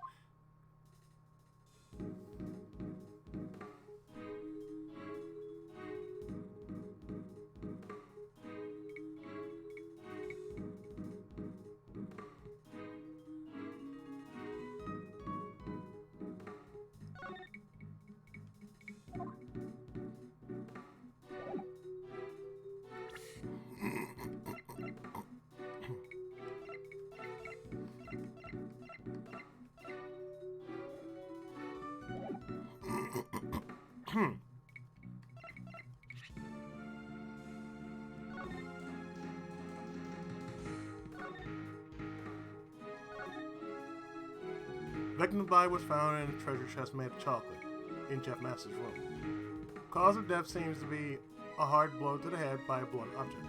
Victim's body was found in a treasure chest made of chocolate in Jeff Master's room. Cause of death seems to be a hard blow to the head by a blunt object.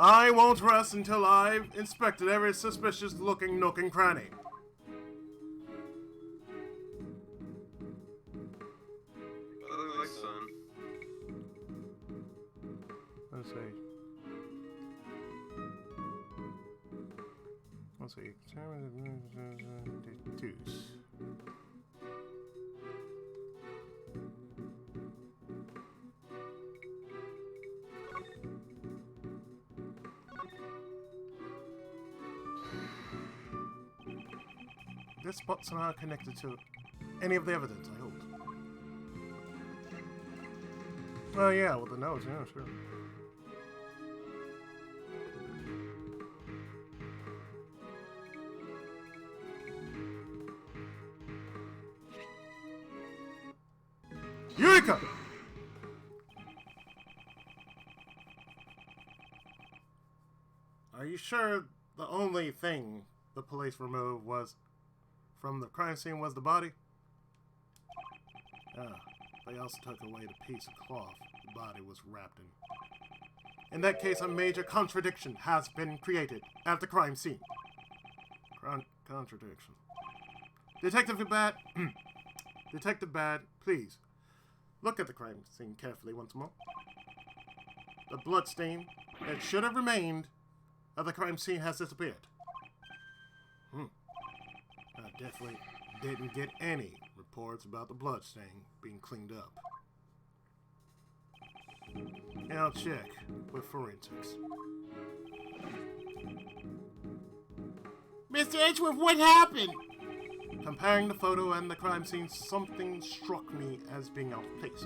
I won't rest until I've inspected every suspicious-looking nook and cranny. Oh, son. Let's see. Let's see. Deuce. This spot's somehow connected to any of the evidence, I hope. Oh yeah, with the nose, yeah, sure. Eureka! Are you sure the only thing the police removed was from the crime scene was the body? Ah, they also took away the piece of cloth the body was wrapped in. In that case, a major contradiction has been created at the crime scene. Contradiction. Detective Bad, Detective Bad, please, look at the crime scene carefully once more. The bloodstain that should have remained at the crime scene has disappeared. I definitely didn't get any reports about the bloodstain being cleaned up. And I'll check with forensics. Mr. Edgeworth, what happened? Comparing the photo and the crime scene, something struck me as being out of place.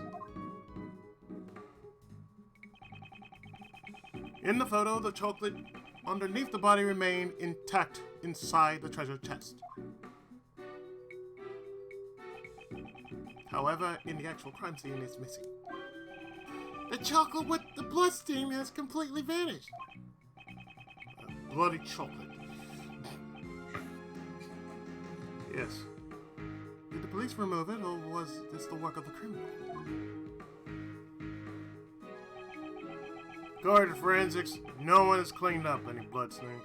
In the photo, the chocolate underneath the body remained intact inside the treasure chest. However, in the actual crime scene, it's missing. The chocolate with the bloodstain has completely vanished. Bloody chocolate. Yes. Did the police remove it, or was this the work of the criminal? According to forensics, no one has cleaned up any bloodstains.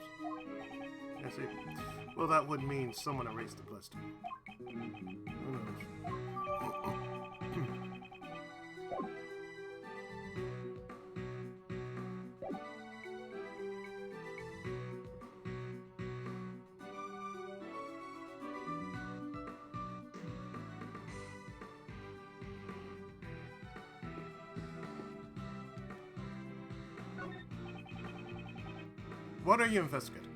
I see. Well, that would mean someone erased the bloodstain. Who knows? What are you investigating?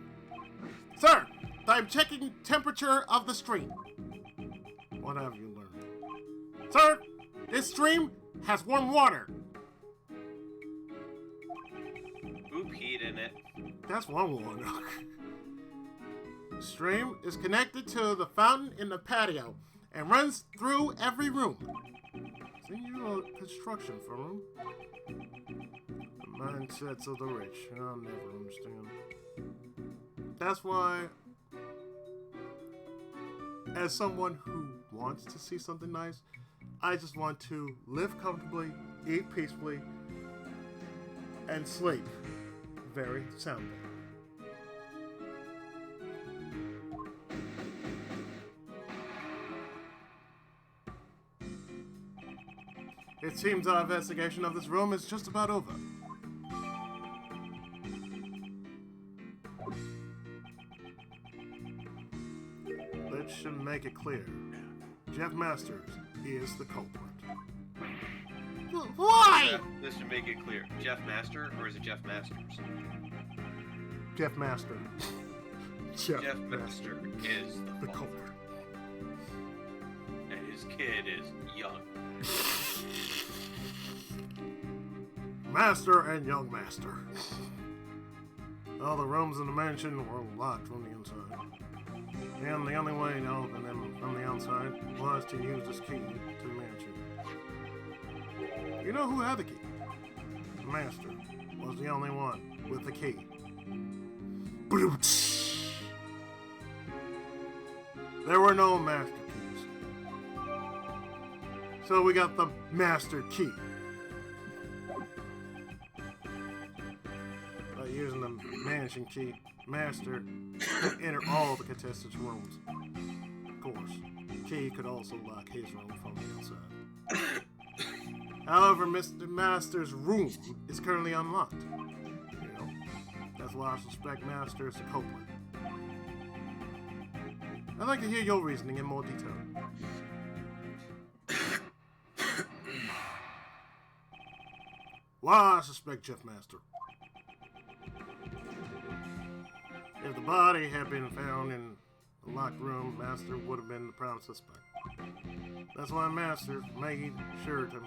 Sir, I'm checking temperature of the stream. What have you learned? Sir, this stream has warm water. Who peed in it? That's one water. The stream is connected to the fountain in the patio and runs through every room. Singular construction firm. The mindsets of the rich. I'll never understand. That's why, as someone who wants to see something nice, I just want to live comfortably, eat peacefully, and sleep very soundly. It seems our investigation of this room is just about over. That should make it clear. Jeff Masters is the culprit. Why? This should make it clear. Jeff Master, or is it Jeff Masters? Jeff Master. Jeff Master is the culprit. And his kid is young. Master and young master. All the rooms in the mansion were locked from the inside. And the only way to open them from the outside was to use this key to the mansion. You know who had the key? The master was the only one with the key. There were no master keys. So we got the master key. By using vanishing key, Master could enter all the contestants' rooms. Of course, Key could also lock his room from the outside. However, Mr. Master's room is currently unlocked. You know, that's why I suspect Master is the culprit. I'd like to hear your reasoning in more detail. Why I suspect Jeff Master? If the body had been found in the locked room, Master would have been the prime suspect. That's why Master made sure to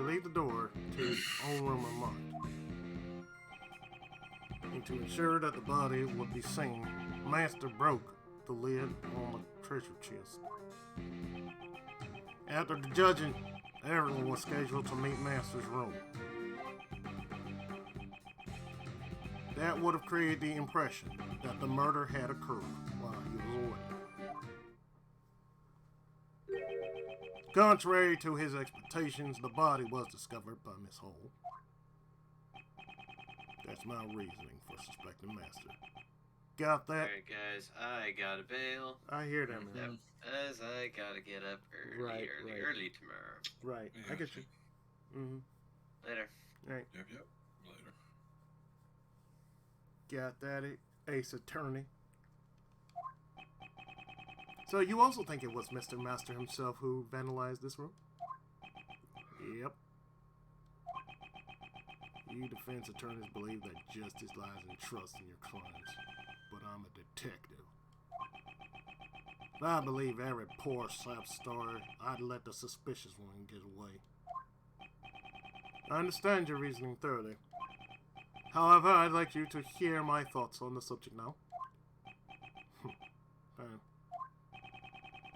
leave the door to his own room unlocked. And to ensure that the body would be seen, Master broke the lid on the treasure chest. After the judging, everyone was scheduled to meet Master's room. That would have created the impression that the murder had occurred while he was away. Contrary to his expectations, the body was discovered by Miss Hall. That's my reasoning for suspecting Master. Got that? Alright, guys, I gotta bail. I hear that, man. As I gotta get up early tomorrow. Right. I get you. Mm-hmm. Later. Right. Yep. Later. Got that, Ace Attorney. So you also think it was Mr. Master himself who vandalized this room? Yep. You defense attorneys believe that justice lies in trust in your clients, but I'm a detective. If I believe every poor sap story, I'd let the suspicious one get away. I understand your reasoning thoroughly. However, I'd like you to hear my thoughts on the subject now. Fine.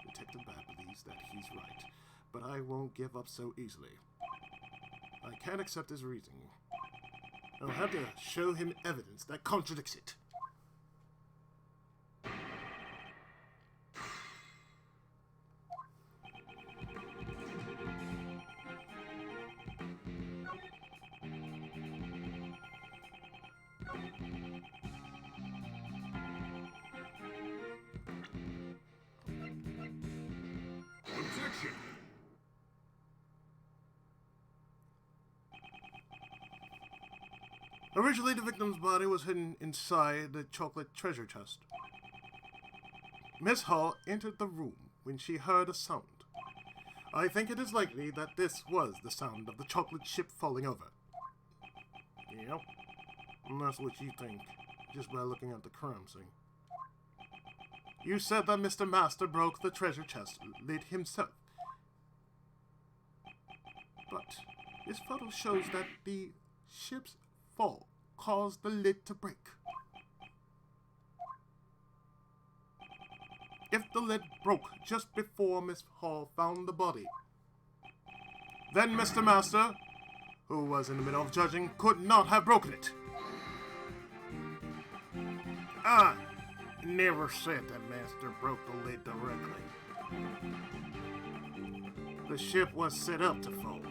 Detective Bat believes that he's right, but I won't give up so easily. I can't accept his reasoning. I'll have to show him evidence that contradicts it. Objection! Originally, the victim's body was hidden inside the chocolate treasure chest. Miss Hall entered the room when she heard a sound. I think it is likely that this was the sound of the chocolate ship falling over. Yep. And that's what you think, just by looking at the crime scene. You said that Mr. Master broke the treasure chest lid himself. But this photo shows that the ship's fall caused the lid to break. If the lid broke just before Miss Hall found the body, then Mr. Master, who was in the middle of judging, could not have broken it. I never said that Master broke the lid directly. The ship was set up to fall.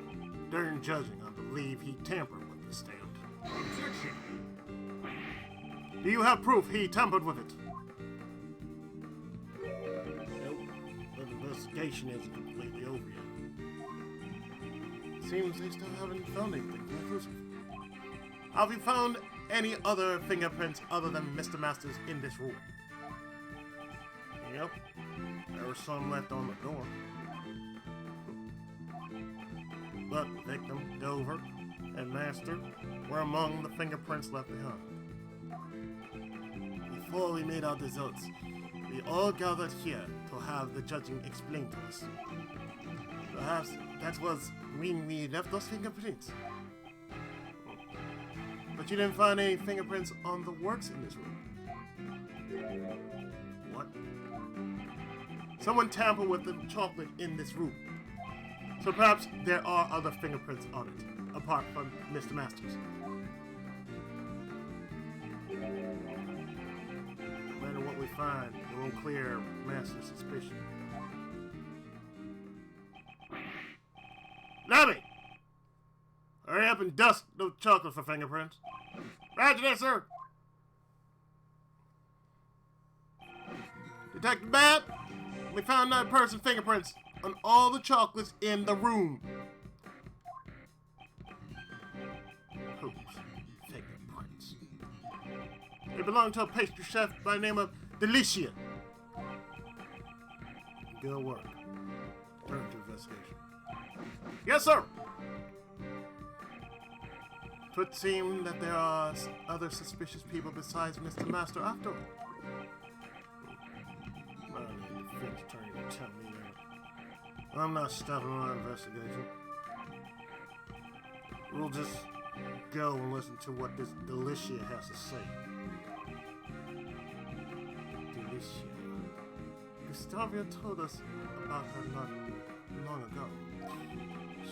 During judging, I believe he tampered with the stand. Objection! Do you have proof he tampered with it? Nope. The investigation isn't completely over yet. Seems they still haven't found anything conclusive. Have you found any other fingerprints other than Mr. Master's in this room? Yep. There were some left on the door. But victim, Dover, and Master were among the fingerprints left behind. Before we made our results, we all gathered here to have the judging explained to us. Perhaps that was when we left those fingerprints. But you didn't find any fingerprints on the works in this room. What? Someone tampered with the chocolate in this room. So perhaps there are other fingerprints on it, apart from Mr. Master's. No matter what we find, it won't clear Master's suspicion. Nobby! Hurry up and dust those chocolates for fingerprints. Roger that, sir. Detective Bat, we found that person's fingerprints on all the chocolates in the room. Whose fingerprints? They belong to a pastry chef by the name of Delicia. Good work. Turn to investigation. Yes, sir. It would seem that there are other suspicious people besides Mr. Master after all. I need the defense attorney to tell me that. I'm not stopping our investigation. We'll just go and listen to what this Delicia has to say. Delicia. Gustavia told us about her not long ago.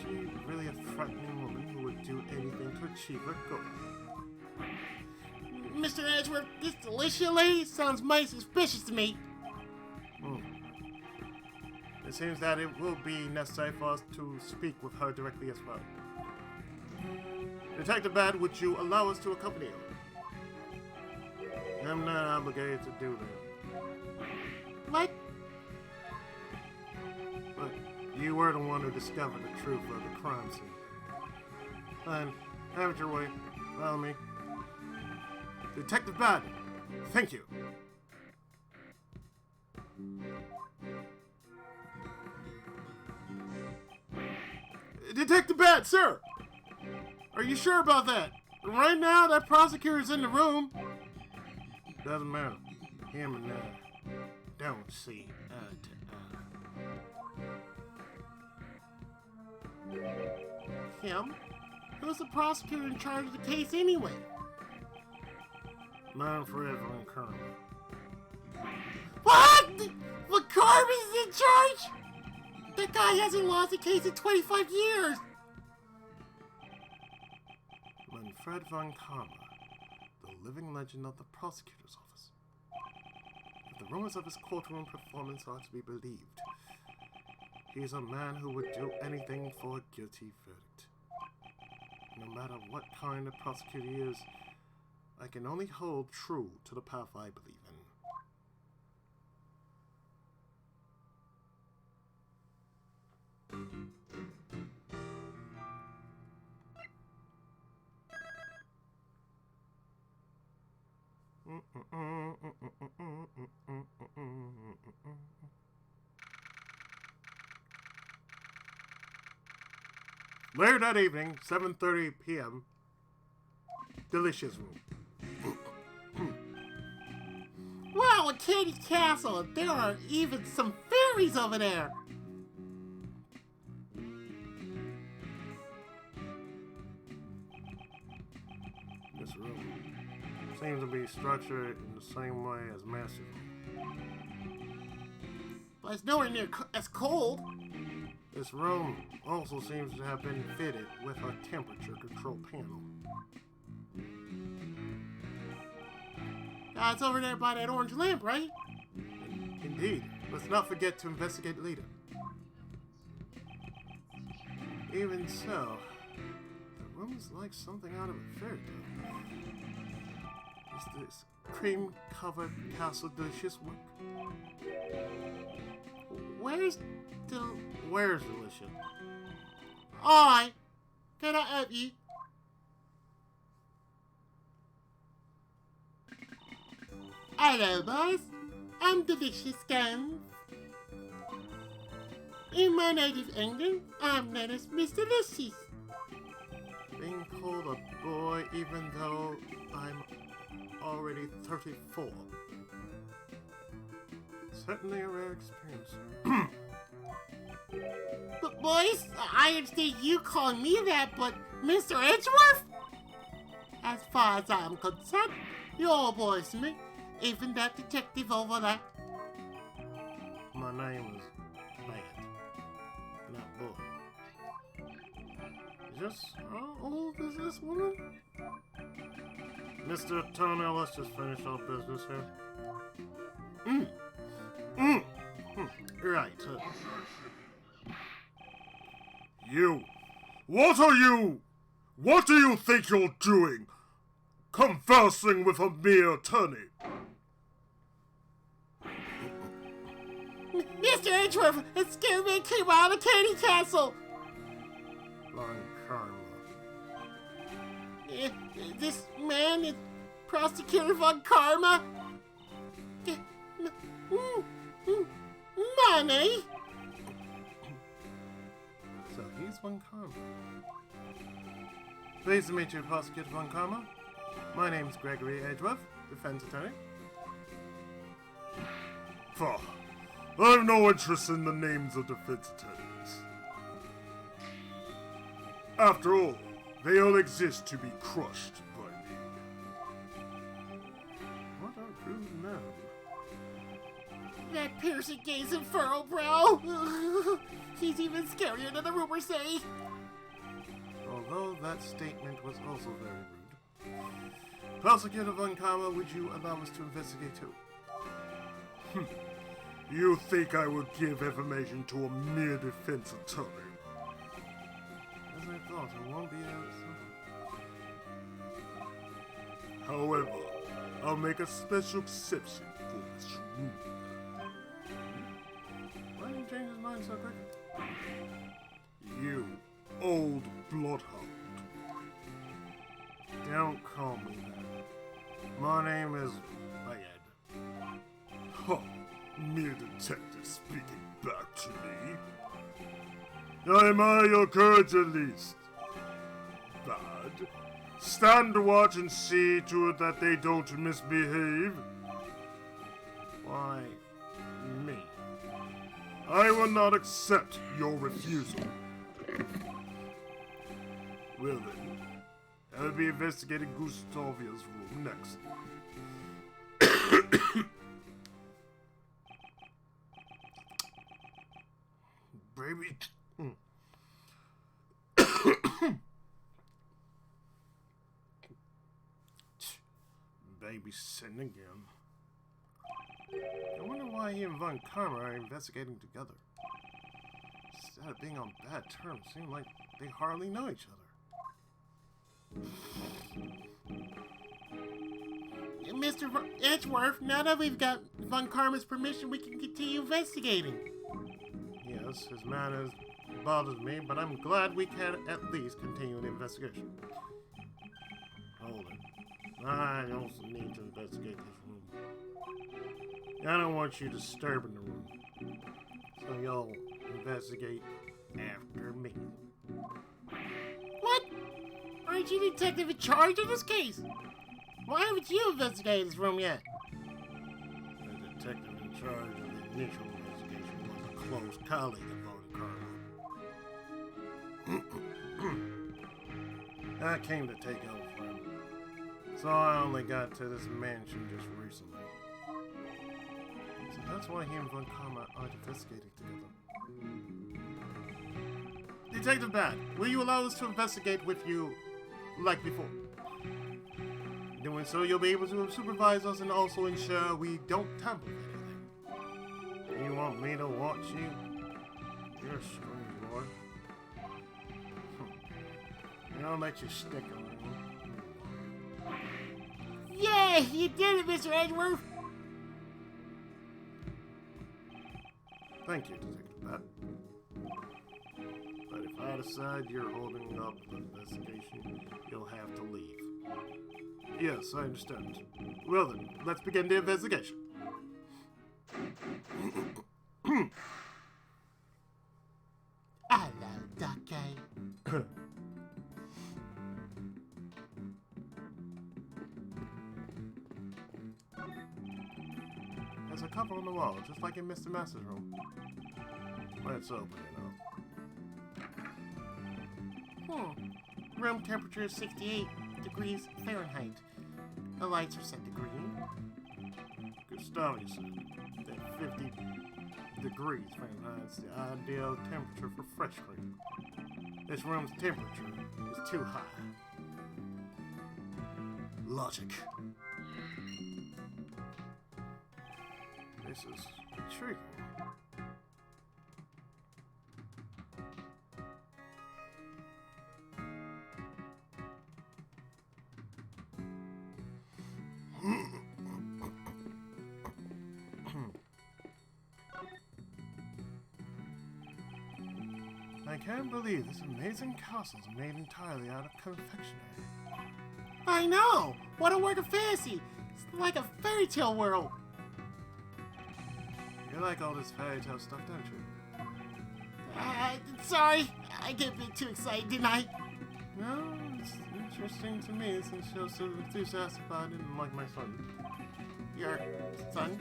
She really a frightening woman who would do anything to achieve her goal. Mr. Edgeworth, this Delicia lady sounds mighty suspicious to me. It seems that it will be necessary for us to speak with her directly as well. Detective Bad, would you allow us to accompany you? I'm not obligated to do that. What? But you were the one who discovered the truth of the crime scene. Fine, have it your way. Follow me. Detective Bad, thank you. Detective Bat, sir! Are you sure about that? Right now, that prosecutor's in the room. Doesn't matter. Him and I don't see eye to eye. Him? Who's the prosecutor in charge of the case anyway? Mine forever and Colonel. What? McCormick's in charge? That guy hasn't lost a case in 25 years. Manfred von Karma, the living legend of the prosecutor's office. If the rumors of his courtroom performance are to be believed, he is a man who would do anything for a guilty verdict. No matter what kind of prosecutor he is, I can only hold true to the path I believe in. Later that evening, 7:30 p.m., Delicious room. Wow, a candy castle. There are even some fairies over there. This room seems to be structured in the same way as Master. But it's nowhere near as cold. This room also seems to have been fitted with a temperature control panel. It's over there by that orange lamp, right? Indeed. Let's not forget to investigate later. Even so, the room is like something out of a fairy tale. Is this cream-covered castle delicious work? Where's Delicious? I? Can I help you? Hello, boys. I'm Delicious Guns. In my native England, I'm known as Miss Delicious. Being called a boy even though I'm already 34. Certainly a rare experience. But boys, I understand you calling me that, but Mr. Edgeworth? As far as I'm concerned, you're all boys to me. Even that detective over there. My name is Bat, not Boy. Just how old is this woman? Mr. Tony, let's just finish our business here. Right. You! What are you? What do you think you're doing? Conversing with a mere attorney? Mr. Edgeworth, a scary man came out of the candy castle! Von Karma. This man is Prosecutor Von Karma? Money? So he's Von Karma. Pleased to meet you, Prosecutor Von Karma. My name's Gregory Edgeworth, defense attorney. I've no interest in the names of defense attorneys. After all, they all exist to be crushed by me. What a rude man. That piercing gaze and furrowed brow. He's even scarier than the rumors say. Although that statement was also very rude. Prosecutor Von Karma, would you allow us to investigate too? You think I would give information to a mere defense attorney? As I thought, I won't be able to. However, I'll make a special exception for this rule. Why did he change his mind so quickly? You old bloodhound. Don't call me that. My name is Bad. Huh. Mere detective speaking back to me. I admire your courage at least. Bad. Stand watch and see to it that they don't misbehave. Why, me? I will not accept your refusal. Well then, I will be investigating Gustavia's room next. Baby. Babysitting again. I wonder why he and Von Karma are investigating together. Instead of being on bad terms, seem like they hardly know each other. Mr. Edgeworth, now that we've got Von Karma's permission, we can continue investigating. Yes, his manners bothers me, but I'm glad we can at least continue the investigation. Hold it. I also need to investigate this room. I don't want you disturbing the room. So y'all investigate after me. What? Aren't you the detective in charge of this case? Why haven't you investigated this room yet? The detective in charge of the initial investigation was a close colleague of Von Karma. I came to take over for him, so I only got to this mansion just recently. So that's why he and Von Karma are investigating together. Detective Bad, will you allow us to investigate with you like before? Doing so, you'll be able to supervise us and also ensure we don't tamper with anything. You want me to watch you? You're a strange boy. I'll let you stick around. Yeah, you did it, Mr. Edgeworth. Thank you, Detective Pat. But if I decide you're holding up the investigation, you'll have to leave. Yes, I understand. Well then, let's begin the investigation. Hello, Ducky. There's a cover on the wall, just like in Mr. Master's room. Let's open it up. Room temperature is 68 degrees Fahrenheit. The lights are set to green. Gustavia said that 50 degrees Fahrenheit is the ideal temperature for fresh cream. This room's temperature is too high. Logic. This is intriguing. I can't believe this amazing castle is made entirely out of confectionery. I know! What a work of fantasy! It's like a fairy tale world. You like all this fairy tale stuff, don't you? Sorry. I get a bit too excited, didn't I? No, it's interesting to me since you're so enthusiastic about it and like my son. Your son?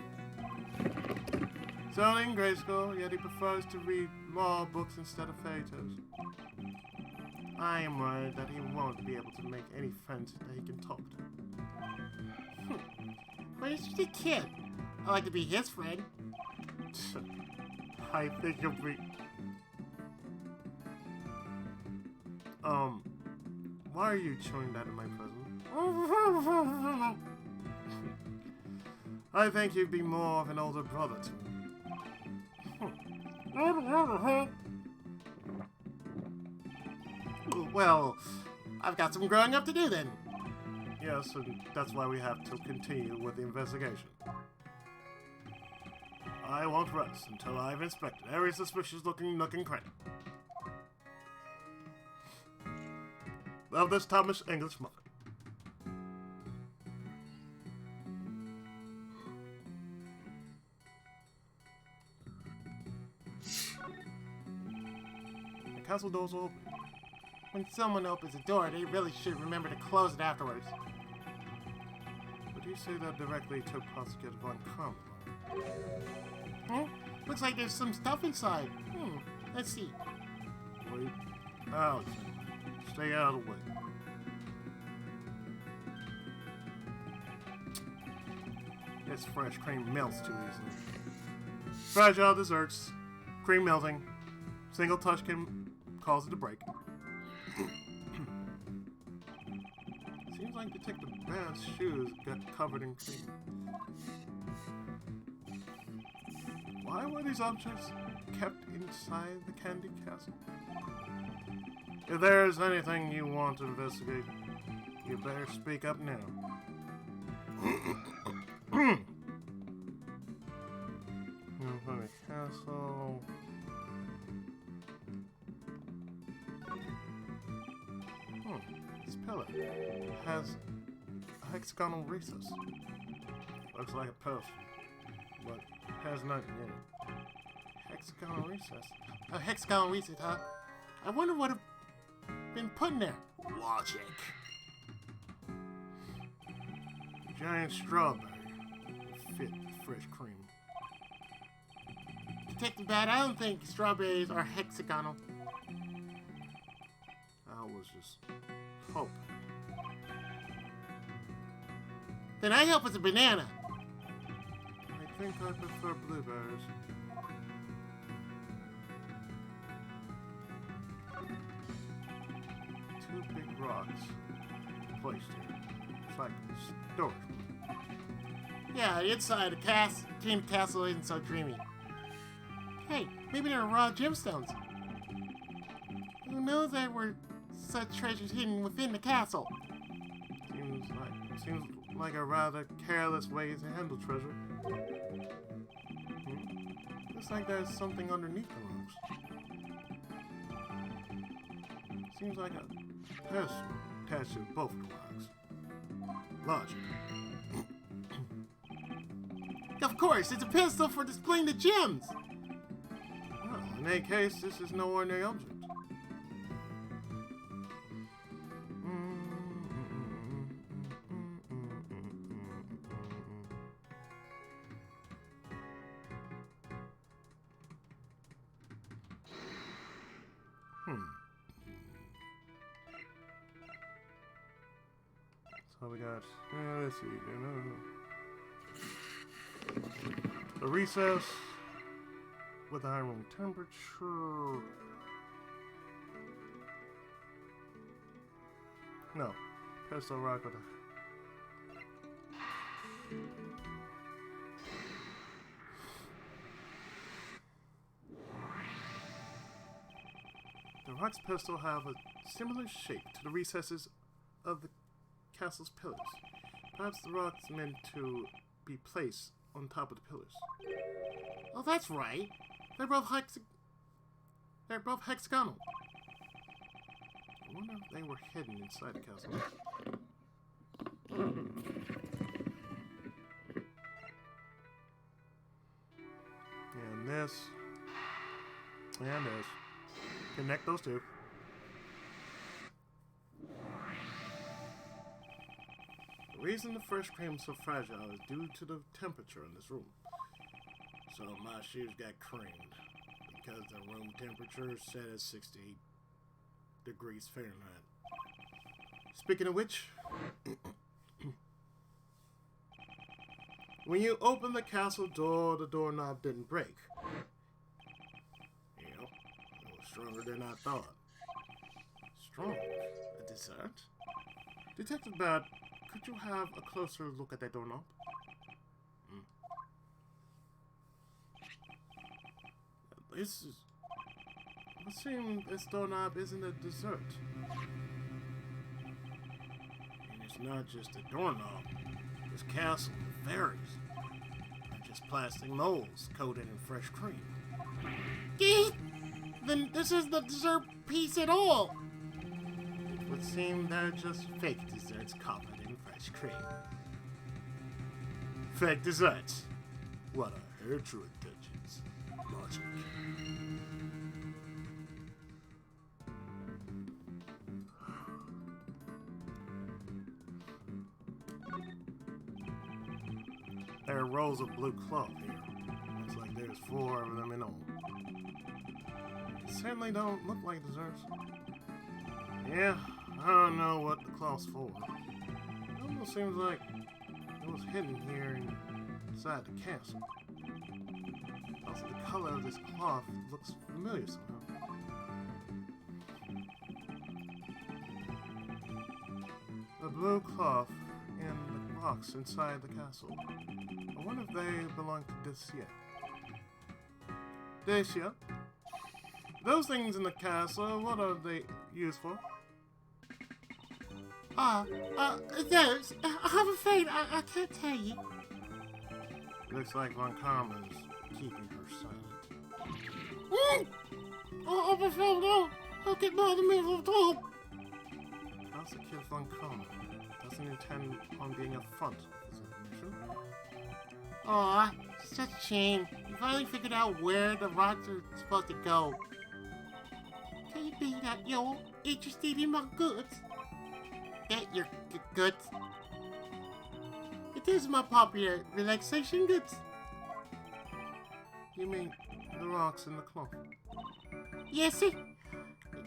He's only in grade school, yet he prefers to read law books instead of fairy tales. I am worried that he won't be able to make any friends that he can talk to. But he's just a kid. I like to be his friend. I think he'll be... Why are you chewing that in my presence? I think you'd be more of an older brother to me. Well, I've got some growing up to do then. Yes, and that's why we have to continue with the investigation. I won't rest until I've inspected every suspicious-looking nook and cranny. Of this Thomas English muffin. The castle doors are open. When someone opens a door, they really should remember to close it afterwards. But you say that directly to Prosecutor Von Kamm. Huh? Looks like there's some stuff inside. Let's see. Wait. Alex, stay out of the way. This fresh cream melts too easily. Fragile desserts, cream melting, single touch can cause it to break. Seems like Detective Bass's shoes got covered in cream. Why were these objects kept inside the Candy Castle? If there's anything you want to investigate, you better speak up now. The castle. This pillar has a hexagonal recess. Looks like a post, but has nothing in it. Hexagonal recess. A hexagonal recess, huh? I wonder what have been put in there. Logic. Giant strawberry. Fit with fresh cream. Detective Bad, I don't think strawberries are hexagonal. I was just hoping. Then I hope it's a banana. I think I prefer blueberries. Two big rocks placed here. It's like storage. Yeah, the inside of the dream castle isn't so dreamy. Hey, maybe they're raw gemstones. Who knows there were such treasures hidden within the castle? Seems like a rather careless way to handle treasure. Looks like there's something underneath the rocks. Seems like a person attached to both the rocks. Logic. Of course, it's a pistol for displaying the gems! Well, in any case, this is no ordinary object. So we got, let's see, the recess with a high room temperature. No, pistol rock with a. The rock's pistol have a similar shape to the recesses of the castle's pillars. Perhaps the rock's meant to be placed on top of the pillars. Oh, that's right. They're both They're both hexagonal. I wonder if they were hidden inside the castle. And this. And this. Connect those two. The reason the fresh cream is so fragile is due to the temperature in this room. So my shoes got creamed because the room temperature is set at 68 degrees Fahrenheit. Speaking of which, when you open the castle door, the doorknob didn't break. You know, it was stronger than I thought. Strong? A dessert? Detective Bad, could you have a closer look at that doorknob? This is... It would seem this doorknob isn't a dessert. And it's not just a doorknob. This castle of fairies are just plastic molds coated in fresh cream. Then this is the dessert piece at all. It would seem they're just fake desserts covered in fresh cream. Fake desserts? What a hair true intentions. Logic. There are rolls of blue cloth here. Looks like there's 4 of them in all. They certainly don't look like desserts. Yeah, I don't know what the cloth's for. It almost seems like it was hidden here inside the castle. Also, the color of this cloth looks familiar somehow. The blue cloth and the box inside the castle. I wonder if they belong to Dacia. Dacia? Those things in the castle, what are they used for? Those? I'm afraid I can't tell you. Looks like Von Karma's keeping her silent. I'm afraid no. I'll get more than me from the top. How's the kid Von Karma? Doesn't intend on being a front of his information. Aw, such a shame. You finally figured out where the rocks are supposed to go. Can it be that you're interested in my goods? Get your goods. It is my popular relaxation goods. You mean the rocks in the cloth? Yes, sir.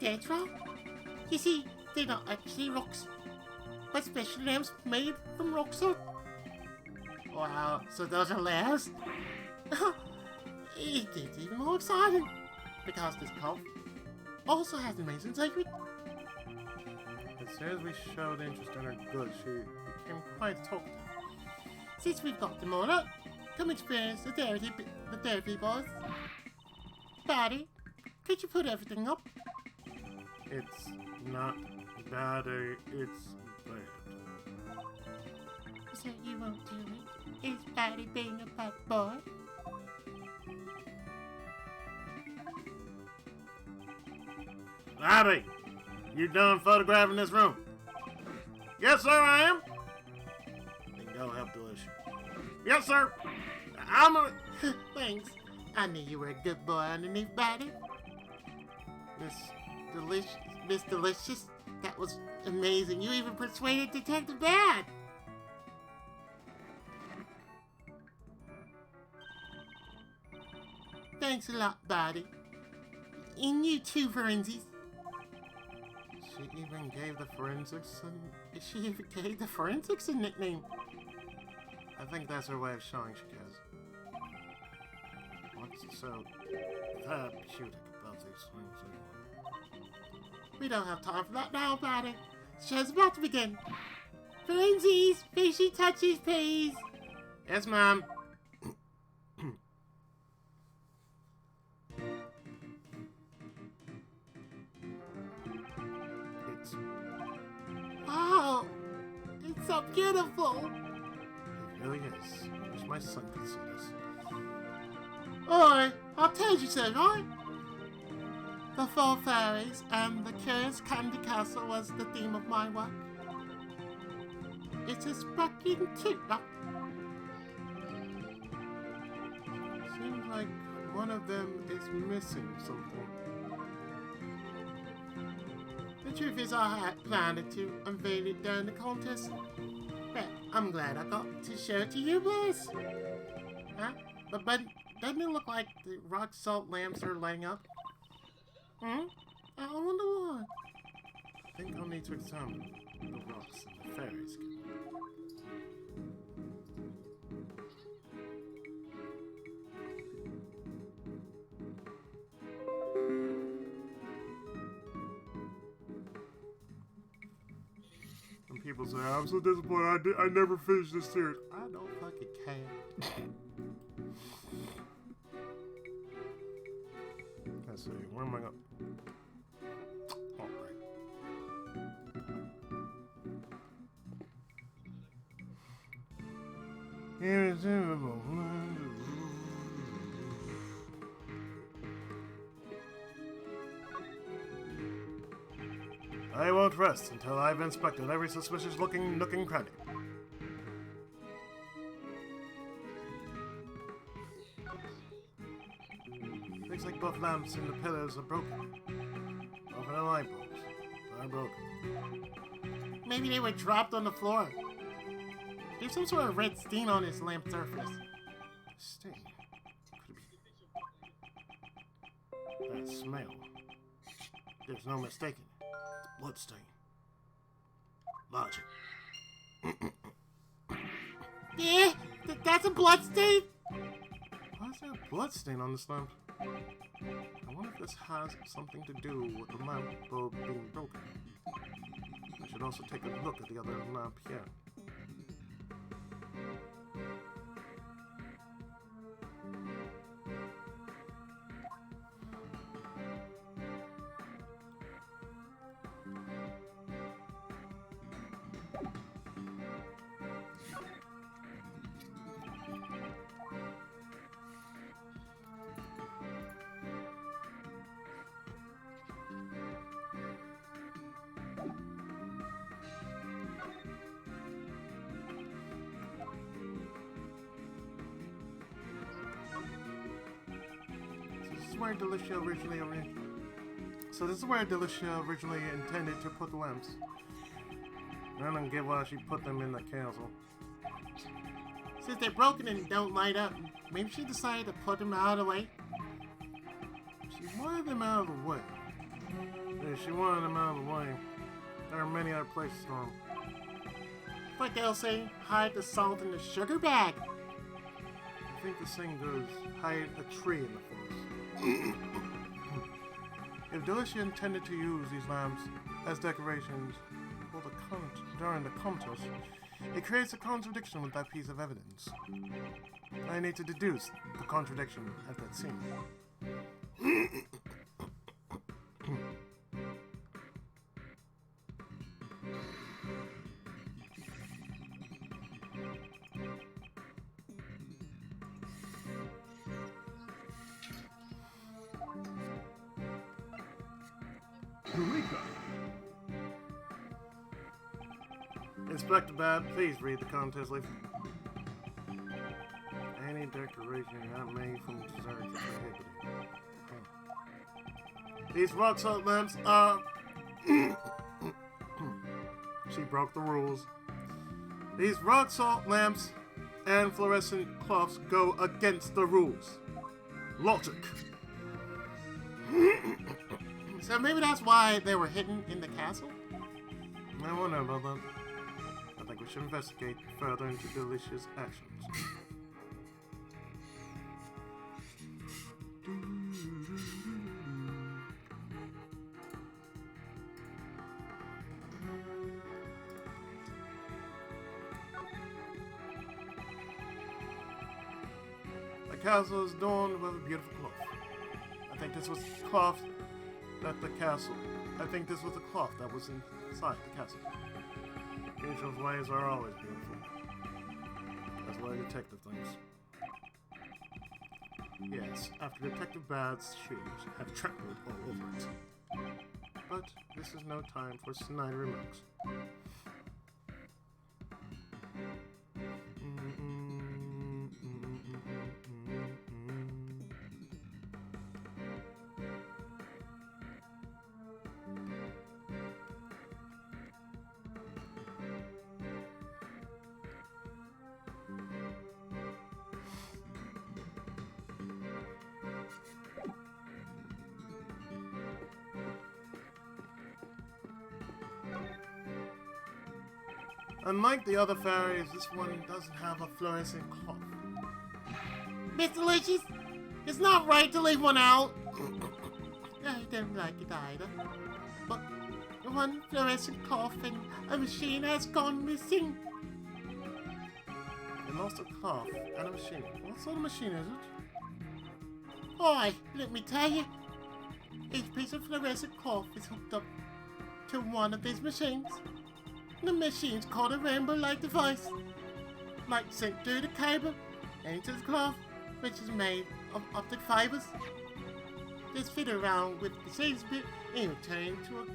That's right. You see, they're not actually rocks, but special lamps made from rock salt. Wow, so those are lamps? It gets even more exciting, because this cloth also has amazing secret. As soon as we showed interest in her goods, she became quite talkative. Since we've got them all up, come experience the therapy boss. Patty, could you put everything up? It's not bad, it's bad. So you won't do it? Is Patty being a bad boy? Abby, you done photographing this room? Yes, sir, I am. Then go help Delicia. Yes, sir. I'm a... Thanks. I knew you were a good boy underneath, Patty. Miss Delicious, that was amazing. You even persuaded Detective Bad. Thanks a lot, Patty. And you too, Forensics. She even gave the forensics a nickname. I think that's her way of showing she cares. What's so therapeutic about these things anyway? We don't have time for that now, Patty. The show's about to begin. Forensics, fishy touches, please. Yes, ma'am. Wow, it's so beautiful. It really is. I wish my son could see this. Alright, I told you so, right? The four fairies and the curious candy castle was the theme of my work. It is fucking cute, no? Seems like one of them is missing something. The truth is I had planned to unveil it during the contest. But I'm glad I got to show it to you boys. Huh? But doesn't it look like the rock salt lamps are lighting up? Hmm? I wonder why. I think I'll need to examine the rocks and the fairies. When people say, I'm so disappointed, I never finished this series. I don't fucking care. Let's see, where am I going? All right. Irresistible. I won't rest until I've inspected every suspicious-looking nook and cranny. Looks like both lamps and the pillars are broken. Both of the light bulbs are broken. Maybe they were dropped on the floor. There's some sort of red stain on his lamp surface. Stain. Could it be? That smell. There's no mistaking it. It's blood stain. Logic. Yeah, that's a blood stain. Why is there a blood stain on this lamp? I wonder if this has something to do with the lamp bulb being broken. I should also take a look at the other lamp here. So this is where Delicia originally intended to put the lamps. I don't get why she put them in the castle. Since they're broken and don't light up, maybe she decided to put them out of the way. She wanted them out of the way. Yeah, she wanted them out of the way. There are many other places for them. Like they'll say, hide the salt in the sugar bag. I think the saying goes, hide a tree in the forest. If Delicia intended to use these lamps as decorations for during the contest, it creates a contradiction with that piece of evidence. I need to deduce the contradiction at that scene. Eureka! Inspector Bad, please read the contest list. Any decoration not made from dessert is prohibited. Okay. These rock salt lamps are... She broke the rules. These rock salt lamps and fluorescent cloths go against the rules. Logic. So maybe that's why they were hidden in the castle? I wonder about that. I think we should investigate further into Delicia's actions. The castle is adorned with a beautiful cloth. I think this was cloth that the castle. I think this was the cloth that was inside the castle. Angel's ways are always beautiful. That's what a detective thinks. Yes, after Detective Bad's shoes have trampled all over it. But this is no time for snide remarks. Unlike the other fairies, this one doesn't have a fluorescent cloth. Mr. Delicious, it's not right to leave one out. I don't like it either. But one fluorescent cloth and a machine has gone missing. You lost a cloth and a machine. What sort of machine is it? Oi, let me tell you. Each piece of fluorescent cloth is hooked up to one of these machines. The machine's called a rainbow light device. Light sent through the cable into the cloth, which is made of optic fibers. This fit around with the seeds bit and it turn into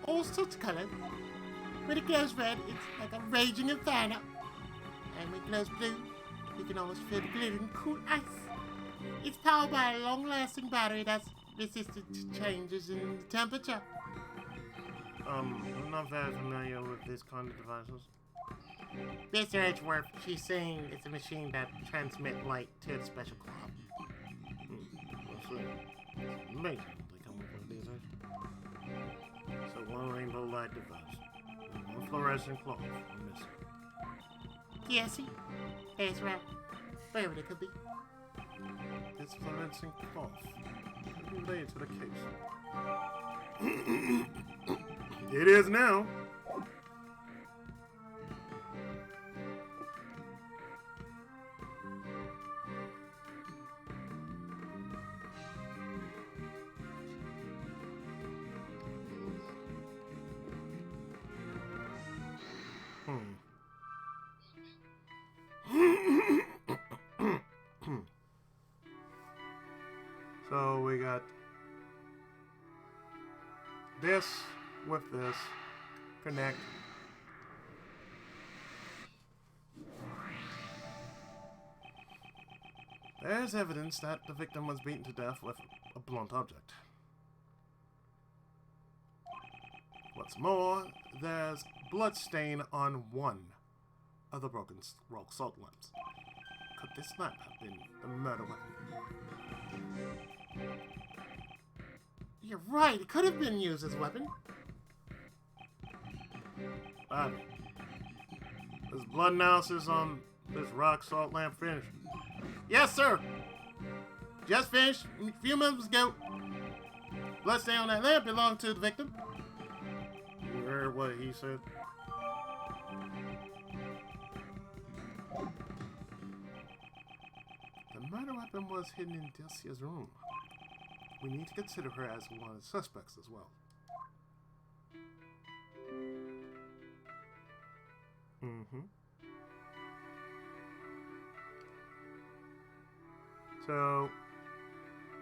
all sorts of colors. When it glows red, it's like a raging inferno. And when it glows blue, you can almost feel the glittering cool ice. It's powered by a long-lasting battery that's resistant to changes in the temperature. I'm not very familiar with this kind of devices. Mr. Edgeworth, she's saying it's a machine that transmits light to the special cloth. Let's see. It's amazing they come up with these things. So one rainbow light device, and one fluorescent cloth are missing. Yes, that's right. Wherever it could be. This fluorescent cloth could be related to the case. It is now. So we got this with this connect. There's evidence that the victim was beaten to death with a blunt object. What's more, there's blood stain on one of the broken rock salt lamps. Could this not have been the murder weapon? You're right, it could have been used as a weapon. Bobby, there's blood analysis on this rock salt lamp finished. Yes, sir. Just finished a few minutes ago. Blood stain on that lamp belonged to the victim. You heard what he said? The murder weapon was hidden in Delcia's room. We need to consider her as one of the suspects as well. So,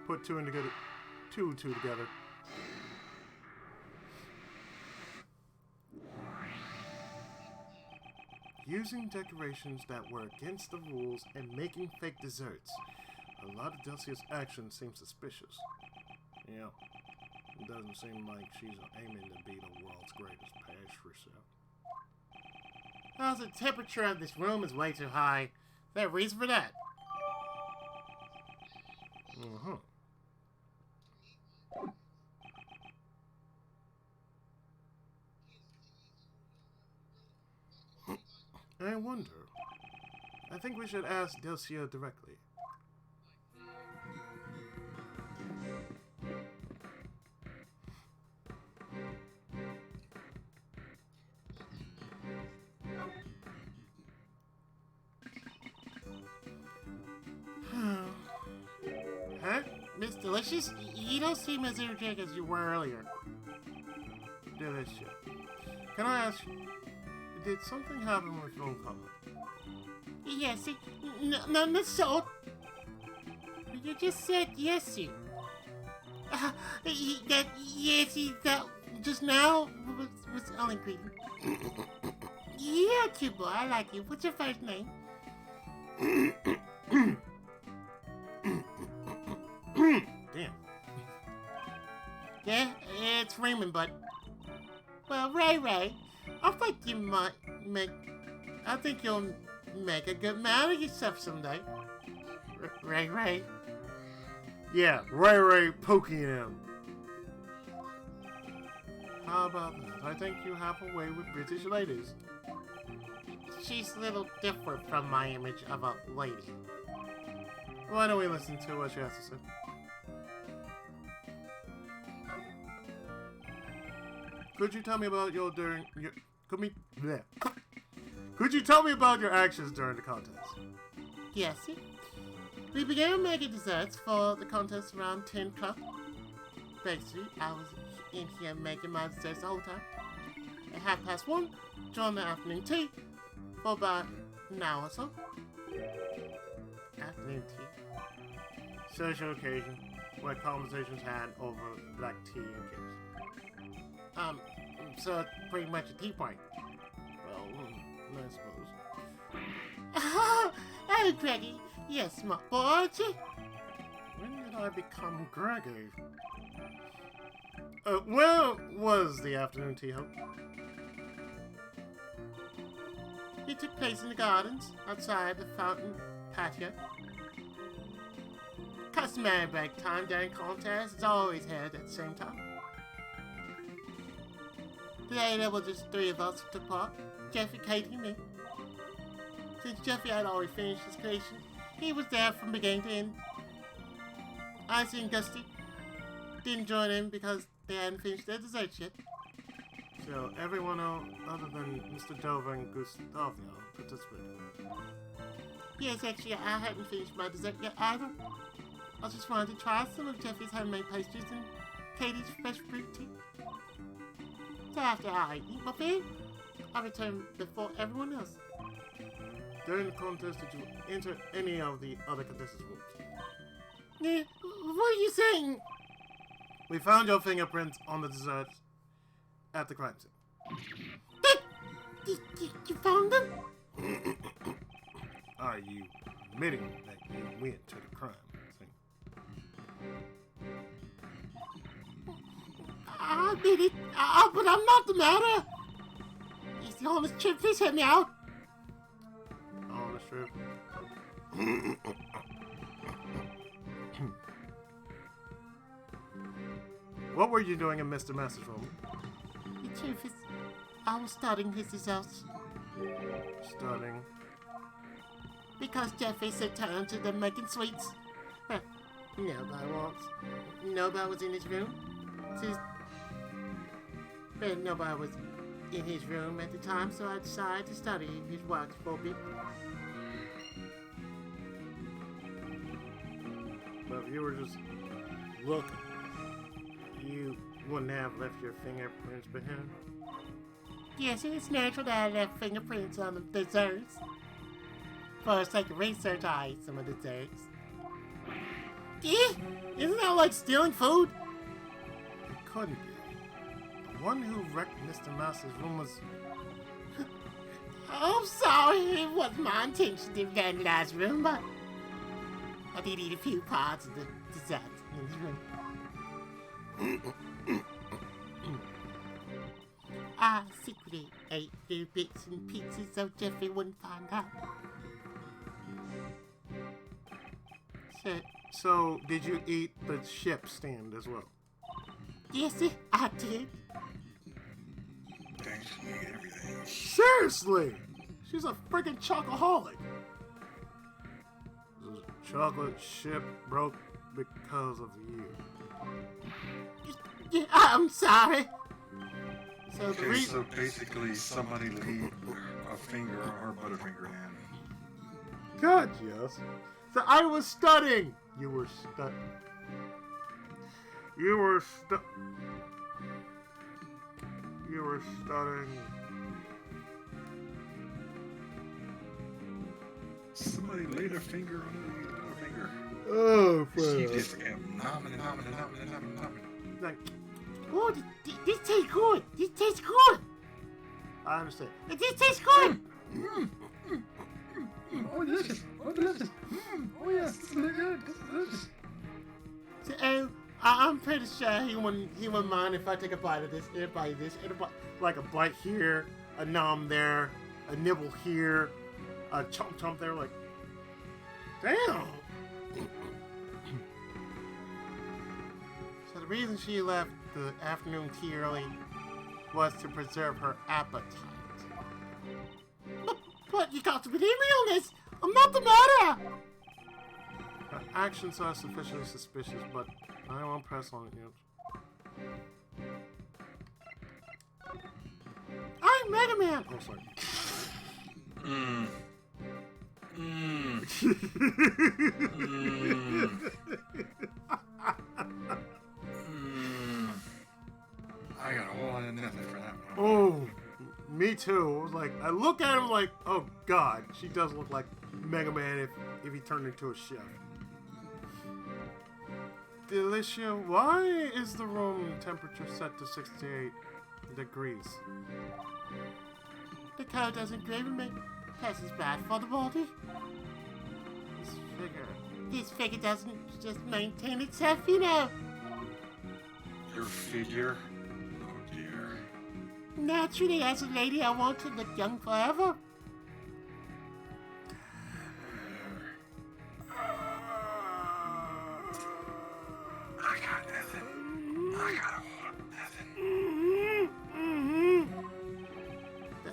put two together. Using decorations that were against the rules and making fake desserts. A lot of Delcia's actions seem suspicious. Yeah, it doesn't seem like she's aiming to be the world's greatest pastry chef. Well, the temperature of this room is way too high. Is there a reason for that? I wonder. I think we should ask Delcia directly. Huh? Miss Delicious? You don't seem as energetic as you were earlier. Delicious. Can I ask you, did something happen with your uncle? Yes, none of the sort. You just said yes, you. That just now was only greeting. Yeah, cute boy, I like you. What's your first name? Damn. Yeah, it's Raymond, but... Well, Ray, I think you might make... I think you'll make a good man of yourself someday. Ray. Yeah, Ray poking him. How about that? I think you have a way with British ladies. She's a little different from my image of a lady. Why don't we listen to what she has to say? Could you tell me about Could you tell me about your actions during the contest? Yes, sir. We began making desserts for the contest around 10 o'clock. Basically, I was in here making my desserts the whole time. At 1:30, joined the afternoon tea for about an hour or so. Afternoon tea. Social occasion where conversations had over black tea and cakes. So it's pretty much a tea party. Well, I suppose. Oh, hey, Greggy. Yes, smart boy, aren't you? When did I become Greggy? Where was the afternoon tea, Hope? It took place in the gardens, outside the fountain patio. Customary break time during contests is always held at the same time. Today there were just 3 of us who took part, Jeffy, Katie, and me. Since Jeffy had already finished his creation, he was there from beginning to end. Icy and Gusty didn't join in because they hadn't finished their desserts yet. So everyone else other than Mr. Dover and Gustavio participated. Yes, actually, I hadn't finished my dessert yet either. I just wanted to try some of Jeffy's homemade pastries and Katie's fresh fruit tea. So after I eat my food, I returned before everyone else. During the contest, did you enter any of the other contestants' rooms? Yeah, what are you saying? We found your fingerprints on the desserts at the crime scene. You found them? Are you admitting that you went to the crime scene? I admit it, but I'm not the matter. He's the honest chip fish hit me out. Honest truth. What were you doing in Mr. Master's room? The truth is, I was studying his results. Studying. Because Jeffrey so talented at making sweets. Huh. Nobody was in his room. But nobody was in his room at the time, so I decided to study his works for a bit. But if you were just looking, you wouldn't have left your fingerprints behind. Yes, it's natural that I left fingerprints on the desserts. For the sake of research, I ate some of the desserts. Isn't that like stealing food? It couldn't be. The one who wrecked Mr. Master's room was... I'm sorry, it wasn't my intention to vandalize his room, but I did eat a few parts of the dessert in his room. I secretly ate a few bits and pieces so Jeffrey wouldn't find out. So, did you eat the ship stand as well? Yes, I did. Thanks for me everything. Seriously! She's a freaking chocoholic. The chocolate ship broke because of you. Yeah, I'm sorry. So the Okay, so basically somebody leave a finger or butterfinger in. God, yes. So I was studying. You were studying. You were studying. Somebody laid a finger on the butterfinger. Oh, She Fred. just kept nomming. Like, oh, this tastes good. This tastes good. I understand. This tastes good. Oh, delicious. Oh, delicious. Oh, yes. This is really good. This is delicious. And I'm pretty sure he wouldn't mind if I take a bite of this, and a bite of this, and a bite, like a bite here, a nom there, a nibble here, a chomp there. Like, damn. So the reason she left the afternoon tea early was to preserve her appetite. But you got to believe me on this. I'm not the murderer. Her actions are sufficiently suspicious, but I won't press on it yet. I'm Mega Man! Oh, sorry. I got a whole lot of nothing for that one. Oh, me too. I was like, I look at him like, oh god, she does look like Mega Man if he turned into a chef. Delicia, why is the room temperature set to 68 degrees? The cow doesn't agree with me. This is bad for the body. This figure doesn't just maintain itself, you know. Your figure? Oh dear. Naturally, as a lady, I want to look young forever. I got nothing. I got a whole lot of nothing.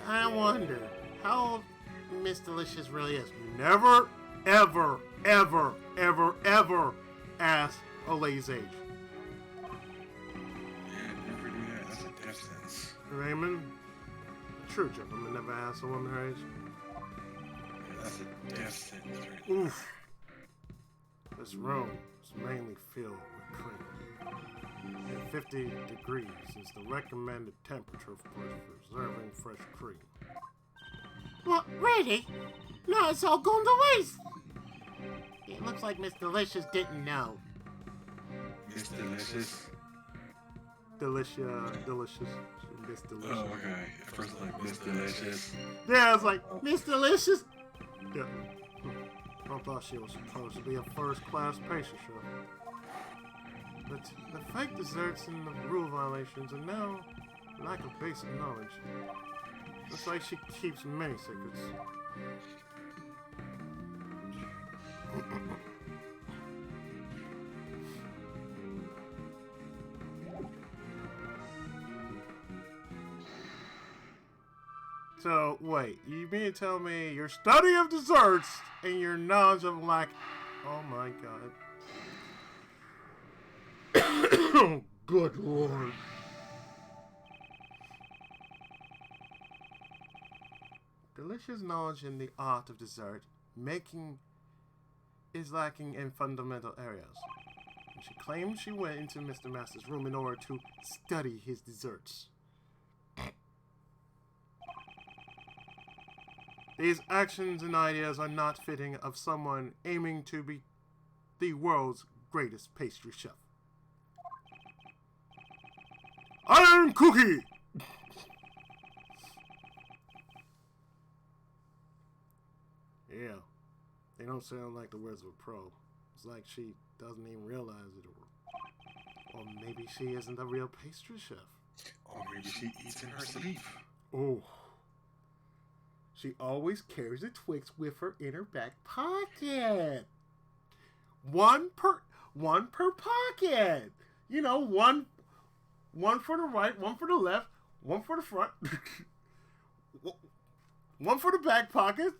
I wonder how old Miss Delicious really is. Never, ever, ever, ever, ever ask a lady's age. Yeah, never do that. That's a death sentence. Raymond, true gentleman never asked a woman her age. Yeah, that's a death sentence. Right? Oof. This room is mainly filled with cream. And 50 degrees is the recommended temperature for preserving fresh cream. What, really? No, it's all going to waste. It looks like Miss Delicious didn't know. Miss Delicious. Delicious. Miss Delicious. Oh, okay. At first, like Miss Delicious. Yeah, it's like, Miss Delicious? Yeah. I thought she was supposed to be a first-class pastry chef. But the fake desserts and the rule violations and now lack of basic knowledge. Looks like she keeps many secrets. So, wait, you mean to tell me your study of desserts and your knowledge of lack... Oh my god. Good lord. Delicious knowledge in the art of dessert making is lacking in fundamental areas. And she claims she went into Mr. Master's room in order to study his desserts. These actions and ideas are not fitting of someone aiming to be the world's greatest pastry chef. Iron Cookie! Yeah, they don't sound like the words of a pro. It's like she doesn't even realize it, or maybe she isn't a real pastry chef. Or maybe she eats in her sleep. Oh. She always carries a Twix with her in her back pocket. One per pocket. You know, one for the right, one for the left, one for the front, one for the back pocket,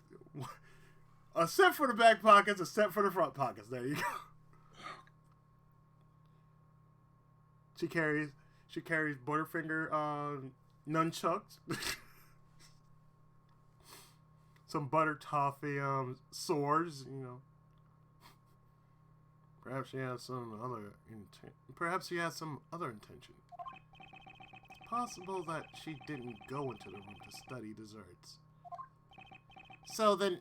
a set for the back pockets, a set for the front pockets. There you go. She carries Butterfinger nunchucks. Some butter toffee swords, you know. Perhaps she has some other intent. Perhaps she has some other intention. It's possible that she didn't go into the room to study desserts. So then,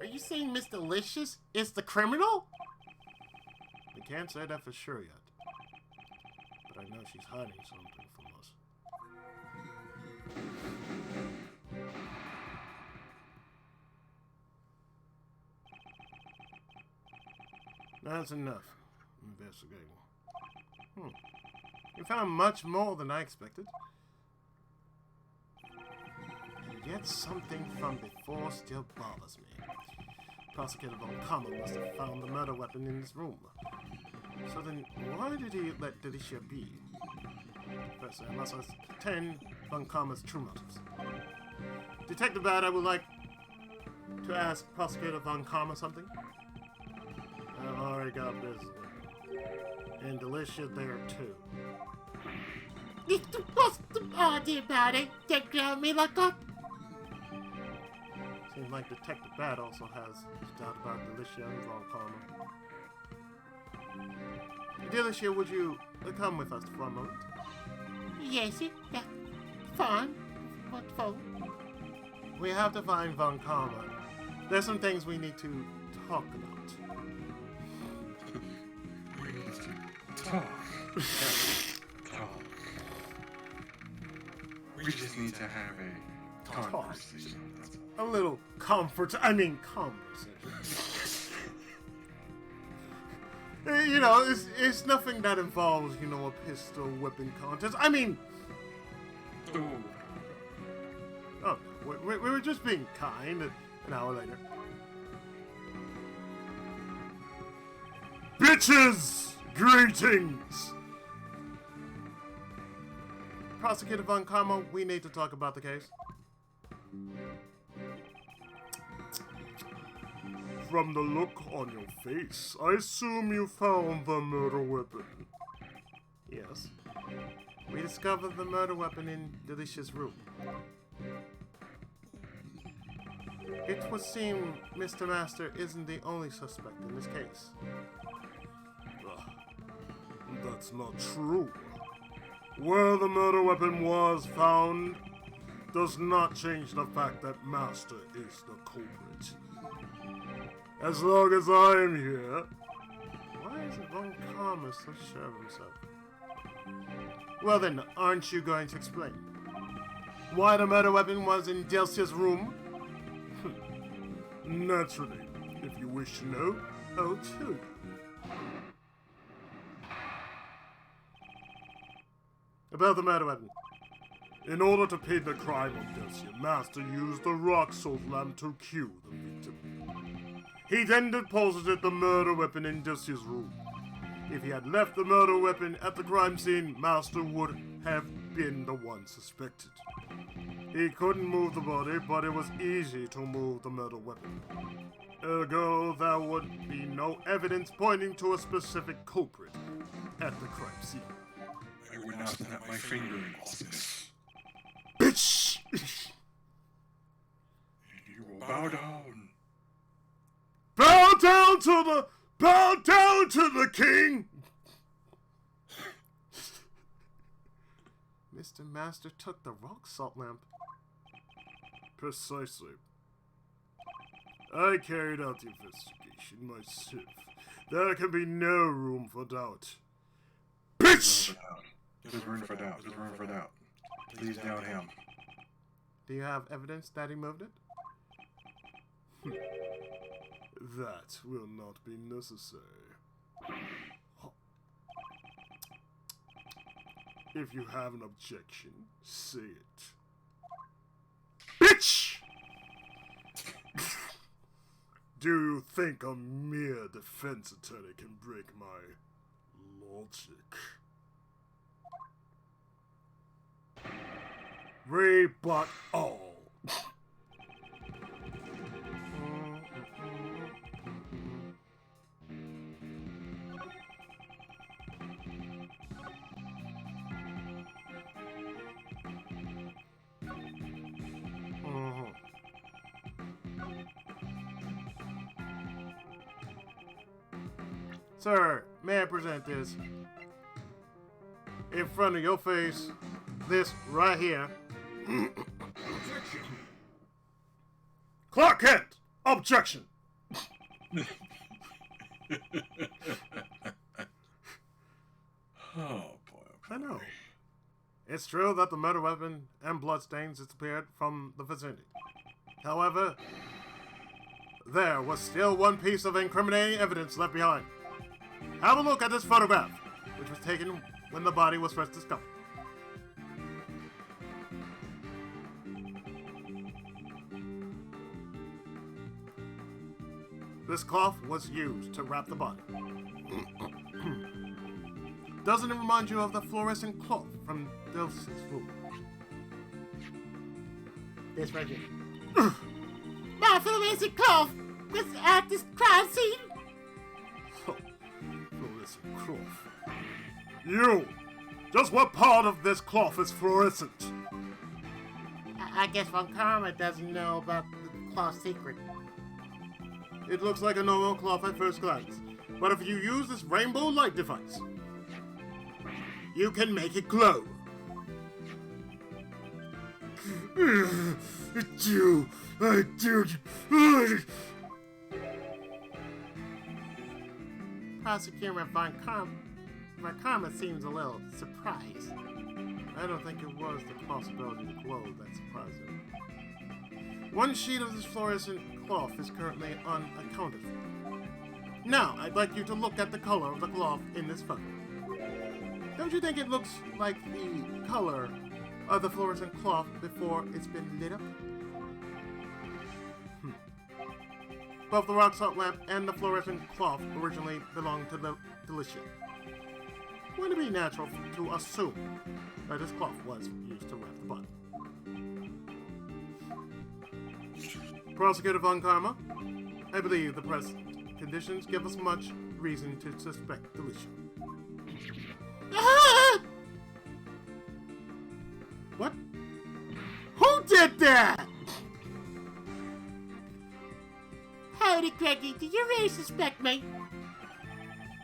are you saying Miss Delicious is the criminal? can't say that for sure yet. But I know she's hiding something from us. That's enough. Investigating. You found much more than I expected. And yet something from before still bothers me. Prosecutor Von Kammer must have found the murder weapon in his room. So then, why did he let Delicia be? Professor, I must ascertain Von Kammer's true motives. Detective Bad, I would like to ask Prosecutor Von Kammer something. I've already got business with him. And Delicia there too. What's the idea about it? That got me like that. Seems like Detective Bad also has his doubt about Delicia and Von Kammer. Delicia, would you come with us for a moment? Yes, that's fine. What for? We have to find Von Kammer. There's some things we need to talk about. Talk. We just need to have a conversation. That's all. A little conversation. You know, it's nothing that involves, you know, a pistol whipping contest. I mean, Ooh. oh, we were just being kind. An hour later. Bitches! Greetings! Prosecutor Von Kammer, we need to talk about the case. From the look on your face, I assume you found the murder weapon. Yes. We discovered the murder weapon in Delicia's room. It would seem Mr. Master isn't the only suspect in this case. That's not true. Where the murder weapon was found does not change the fact that Master is the culprit. As long as I am here. Why is Von Kammer so sure of himself? Well then, aren't you going to explain? Why the murder weapon was in Delcia's room? Naturally, if you wish to know, I'll tell you. About the murder weapon. In order to pay the crime of Delcia, Master used the rock salt lamp to kill the victim. He then deposited the murder weapon in Delcia's room. If he had left the murder weapon at the crime scene, Master would have been the one suspected. He couldn't move the body, but it was easy to move the murder weapon. Ergo, there would be no evidence pointing to a specific culprit at the crime scene. I would not snap my finger in all this. Bitch! You will bow down. Bow down to the king! Mr. Master took the rock salt lamp. Precisely. I carried out the investigation myself. There can be no room for doubt. Bitch! There's room for doubt. There's room for doubt. Please doubt him. Do you have evidence that he moved it? That will not be necessary. If you have an objection, say it. Bitch! Do you think a mere defense attorney can break my logic? Rebut all. Sir, may I present this? In front of your face, this right here. Clark Kent! Objection! Oh boy. I know. It's true that the murder weapon and bloodstains disappeared from the vicinity. However, there was still one piece of incriminating evidence left behind. Have a look at this photograph, which was taken when the body was first discovered. This cloth was used to wrap the body. Doesn't it remind you of the fluorescent cloth from Dulce's room? This right here. My fluorescent cloth was at this crime scene. Oh, fluorescent cloth. You! Just what part of this cloth is fluorescent? I guess Von Karma doesn't know about the cloth secret. It looks like a normal cloth at first glance, but if you use this rainbow light device, you can make it glow. It's you! I do. Prosecutor Von Karma seems a little surprised. I don't think it was the possibility to glow that surprised him. One sheet of this fluorescent cloth is currently unaccounted for. Now, I'd like you to look at the color of the cloth in this photo. Don't you think it looks like the color of the fluorescent cloth before it's been lit up? Both the rock salt lamp and the fluorescent cloth originally belonged to the Delicia. Wouldn't it be natural to assume that this cloth was used to wrap the body? Prosecutor Von Karma, I believe the present conditions give us much reason to suspect Delicia. What? Who did that? Howdy, Greggy, do you really suspect me?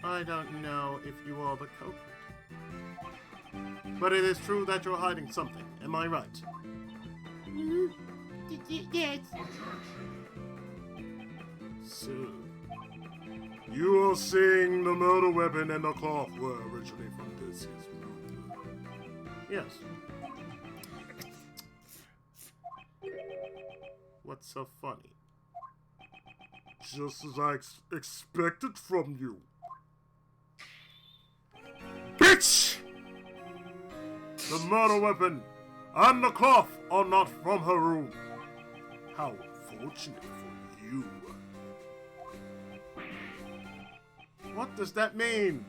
I don't know if you are the culprit. But it is true that you're hiding something, am I right? Yes. So, you are saying the murder weapon and the cloth were originally from Dulce's room? Yes. What's so funny? Just as I expected from you. Bitch! The murder weapon and the cloth are not from her room. How fortunate for you. What does that mean?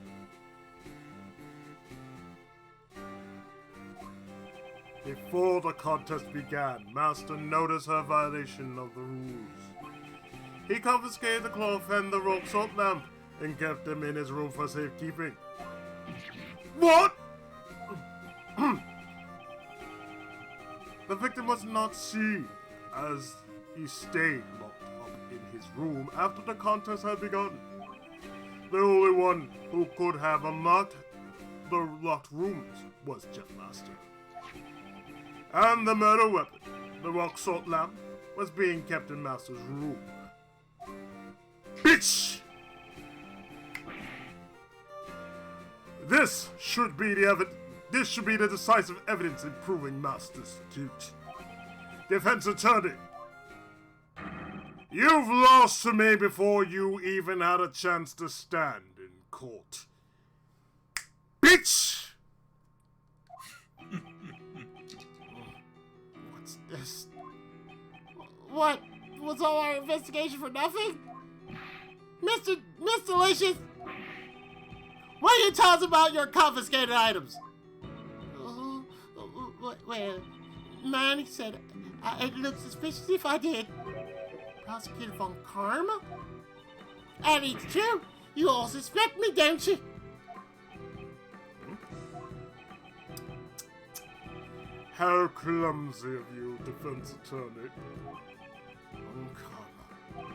Before the contest began, Master noticed her violation of the rules. He confiscated the cloth and the rock salt lamp and kept them in his room for safekeeping. What? The victim was not seen, as he stayed locked up in his room after the contest had begun. The only one who could have unlocked the locked rooms was Jeff Master. And the murder weapon, the rock salt lamp, was being kept in Master's room. Bitch! This should be the decisive evidence in proving Master's guilt. Defense attorney, you've lost to me before you even had a chance to stand in court. Bitch! What's this? What? Was all our investigation for nothing? Miss Delicious! What do you tell us about your confiscated items? Well, Manny said it looked suspicious if I did. Prosecutor Von Karma? And it's true. You all suspect me, don't you? How clumsy of you, defense attorney. Von Karma.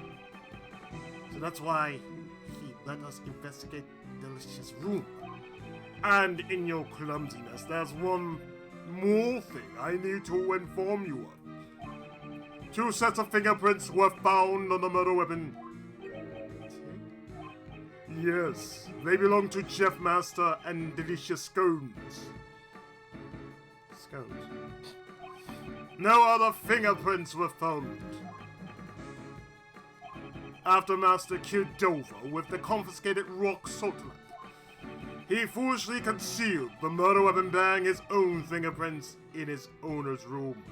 So that's why he let us investigate Delicious' room. And in your clumsiness, there's one more thing I need to inform you of. 2 sets of fingerprints were found on the murder weapon. Yes, they belong to Chef Master and Delicious Scones. Scones. No other fingerprints were found. After Master killed Dover with the confiscated rock saltlet, he foolishly concealed the murder weapon bearing his own fingerprints in his owner's room.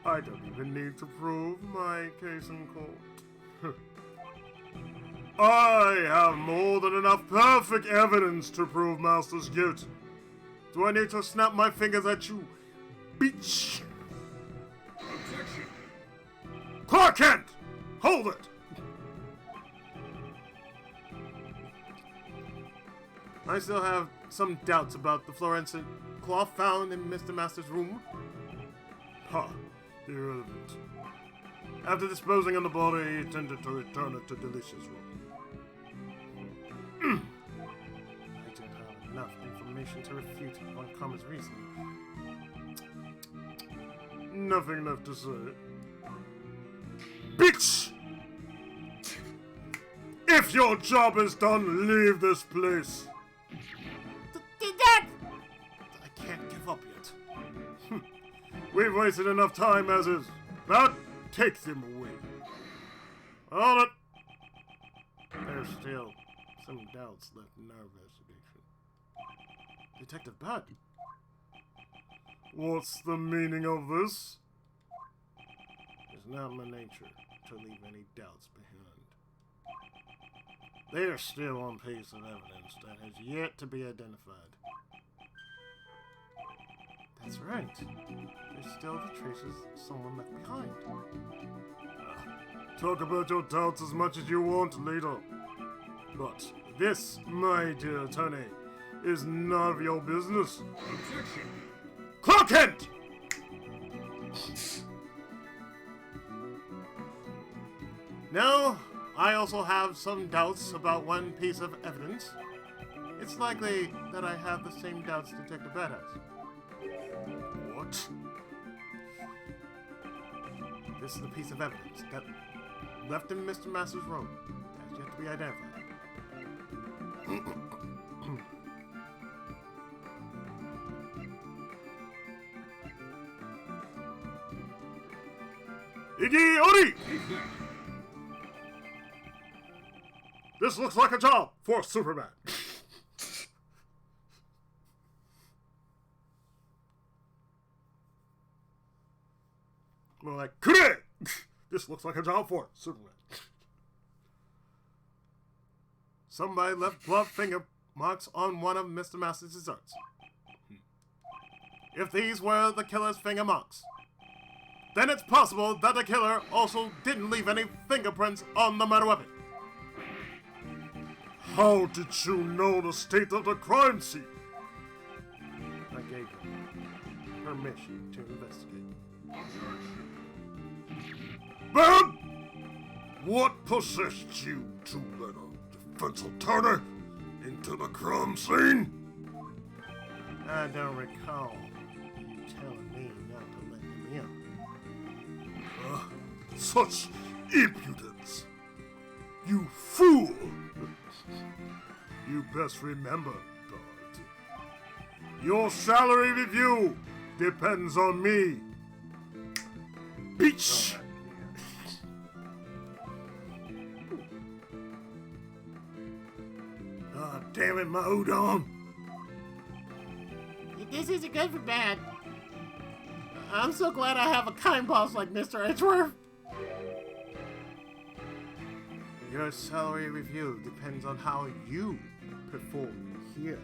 I don't even need to prove my case in court. I have more than enough perfect evidence to prove Master's guilt. Do I need to snap my fingers at you, bitch? Objection. Clark Kent! Hold it! I still have some doubts about the fluorescent cloth found in Mr. Master's room. Ha! Irrelevant. After disposing of the body, he intended to return it to Delicious' room. I don't have enough information to refute Von Karma's reasoning. Nothing left to say. Bitch! If your job is done, leave this place. Dad! I can't give up yet. We've wasted enough time as is. Now, take them away. Hold it. There's still some doubts left in our investigation. Detective Bud. What's the meaning of this? It's not my nature to leave any doubts behind. There's still one piece of evidence that has yet to be identified. That's right. There's still the traces someone left behind. Talk about your doubts as much as you want, leader. But this, my dear attorney, is none of your business. Objection. Clark Kent! Now, I also have some doubts about one piece of evidence. It's likely that I have the same doubts Detective Bad has. What? This is the piece of evidence that left in Mr. Master's room has yet to be identified. Iggy Ori! This looks like a job for Superman. More like, Kure! This looks like a job for Superman. Somebody left blood finger marks on one of Mr. Master's desserts. If these were the killer's finger marks, then it's possible that the killer also didn't leave any fingerprints on the murder weapon. How did you know the state of the crime scene? I gave him permission to investigate. Ben! What possessed you to let a defense attorney into the crime scene? I don't recall you telling me not to let him in. Such impudence! You fool! You best remember, Bud. Your salary review depends on me. Bitch! Ah, damn it, my udon! This isn't good for Bad. I'm so glad I have a kind boss like Mr. Edgeworth. Your salary review depends on how you perform here.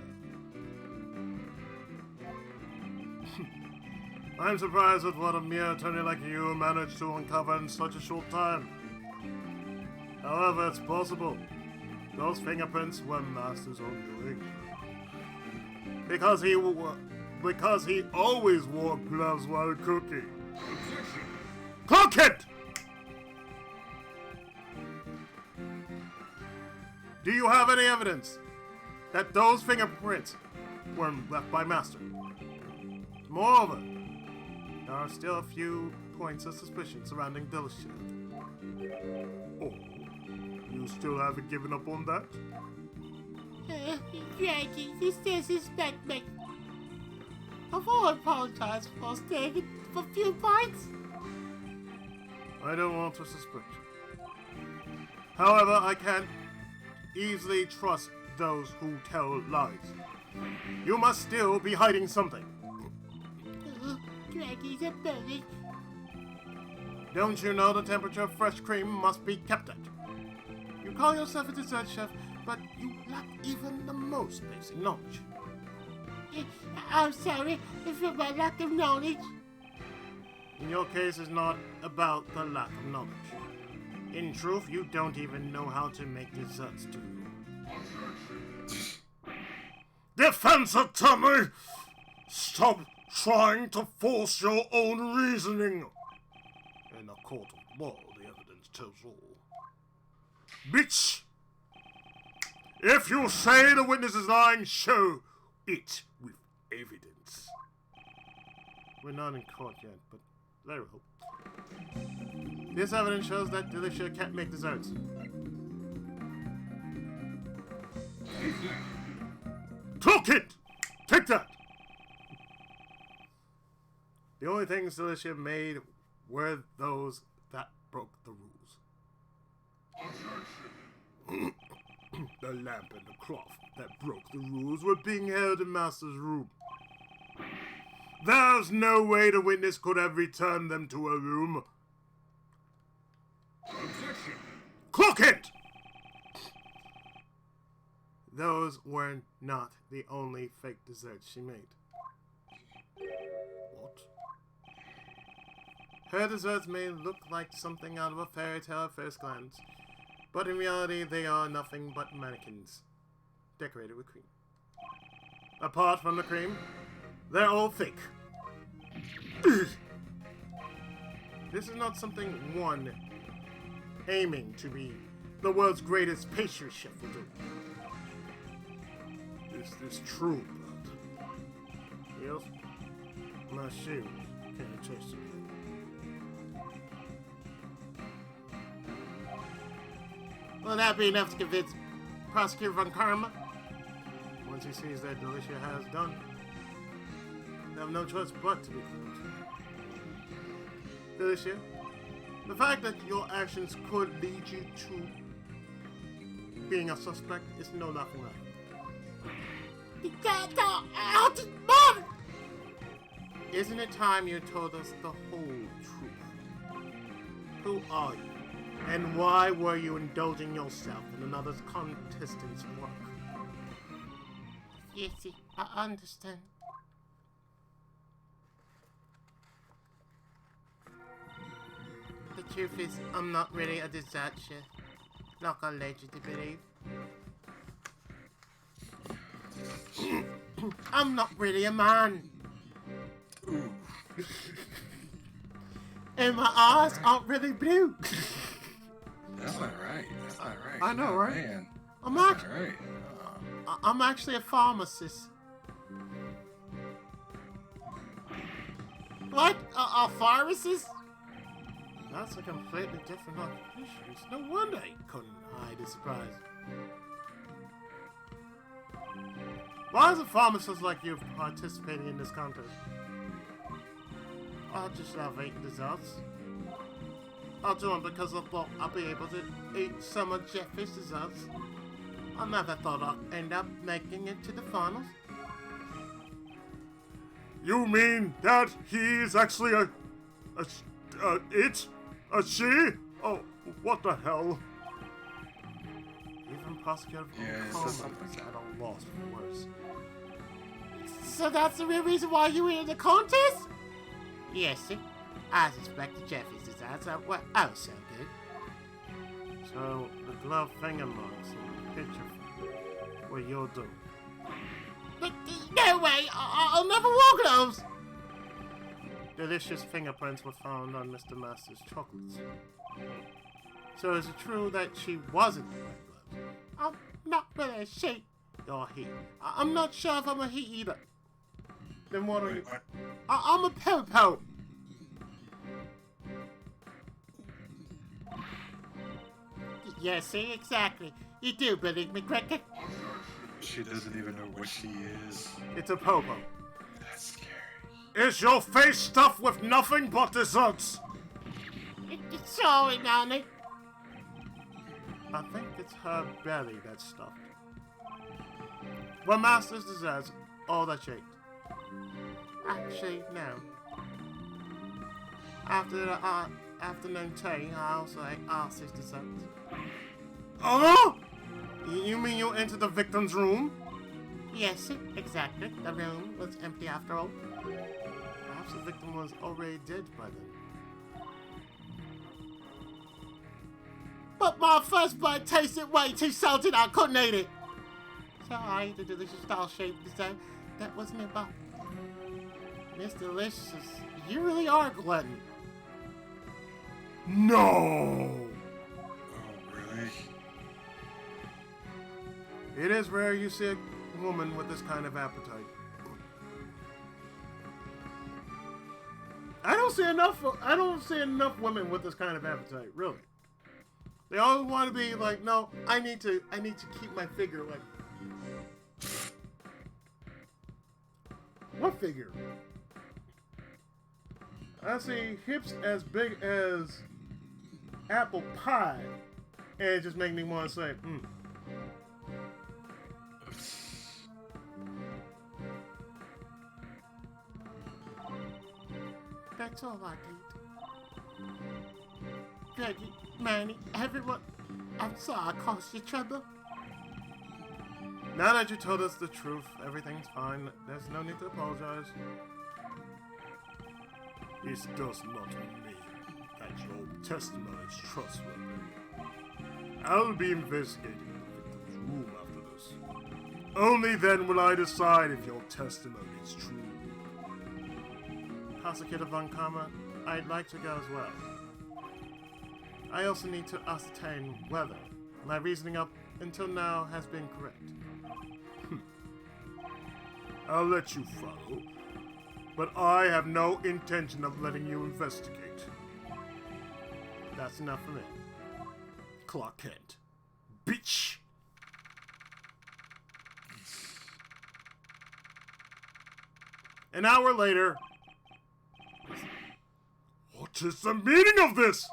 I'm surprised at what a mere attorney like you managed to uncover in such a short time. However, it's possible. Those fingerprints were Master's own doing. Because he always wore gloves while cooking. Clock it! Do you have any evidence that those fingerprints were left by Master? Moreover, there are still a few points of suspicion surrounding Delicious. Oh, you You still haven't given up on that? Greggy, you still suspect me. I won't apologize for staying for a few bites. I don't want to suspect you. However, I can't easily trust those who tell lies. You must still be hiding something. Greggy's a bully. Don't you know the temperature of fresh cream must be kept at? You call yourself a dessert chef, but you lack even the most basic knowledge. I'm sorry for my lack of knowledge. In your case, it's not about the lack of knowledge. In truth, you don't even know how to make desserts, do you? Defense attorney! Stop trying to force your own reasoning! In a court of law, the evidence tells all. Bitch! If you say the witness is lying, show it with evidence. We're not in court yet, but very well. This evidence shows that Delicia can't make desserts. Took it! Take that! The only things Delicia made were those that broke the rules. The lamp and the cloth that broke the rules were being held in Master's room. There's no way the witness could have returned them to a room. Clock it! Those were not the only fake desserts she made. What? Her desserts may look like something out of a fairy tale at first glance, but in reality they are nothing but mannequins, decorated with cream. Apart from the cream, they're all fake. This is not something one aiming to be the world's greatest pastry chef would do. Is this true, Blood? Yes? My shoes can't taste it. Will that be enough to convince Prosecutor Von Karma? Once he sees that Delicia has done, they have no choice but to be closed. Delicia, the fact that your actions could lead you to being a suspect is no laughing matter. Mom! Isn't it time you told us the whole truth? Who are you? And why were you indulging yourself in another contestant's work? Yes, I understand. The truth is, I'm not really a dessert chef. Like I led you to believe. I'm not really a man. And my eyes aren't really blue. That's not right. That's not right. I know, Oh, right? Man. I'm That's not. not right. I'm actually a pharmacist. What? A pharmacist? That's a completely different occupation. It's no wonder he couldn't hide his surprise. Why is a pharmacist like you participating in this contest? I just love eating desserts. I'll do them because I thought I'd be able to eat some of Jeffy's desserts. I never thought I'd end up making it to the finals. You mean that he's actually a she? Oh, what the hell? Even Prosecutor Yeah, it Coleman says something. is at a loss for words. So that's the real reason why you were in the contest? Yes, sir. I suspected Jeffy's desserts were oh so good. So, the glove finger marks in the picture were your doing. But no way! I'll never wear gloves! Delicious fingerprints were found on Mr. Master's chocolates. So is it true that she wasn't wearing gloves? I'm not really a she. Or he? I'm not sure if I'm a he either. Then what are you? What? I'm a po-po. Yes, see, exactly. You do, Billy McGregor. She doesn't even know what she is. It's a popo. That's scary. Is your face stuffed with nothing but desserts? Sorry, Nani. I think it's her belly that's stuffed. Well, Master's desserts, all that shaped. Actually, no. After the afternoon tea, I also ate Arcee's desserts. Oh! You mean you entered the victim's room? Yes, exactly. The room was empty after all. Perhaps the victim was already dead by then. But my first bite tasted way too salty, I couldn't eat it. So I ate the delicious star-shaped dessert that was nearby. Miss Delicious, you really are a glutton. No! Oh, really? It is rare you see a woman with this kind of appetite. I don't see enough women with this kind of appetite, really. They always want to be like, no, I need to keep my figure like. What figure? I see hips as big as apple pie, and it just makes me want to say, That's all I need. Greggy, Manny, everyone, I'm sorry I caused you trouble. Now that you told us the truth, everything's fine. There's no need to apologize. This does not mean that your testimony is trustworthy. I'll be investigating the victim's room after this. Only then will I decide if your testimony is true. Prosecutor Von Karma, I'd like to go as well. I also need to ascertain whether my reasoning up until now has been correct. I'll let you follow, but I have no intention of letting you investigate. That's enough for me. Clark Kent. Bitch! An hour later, What is the meaning of this?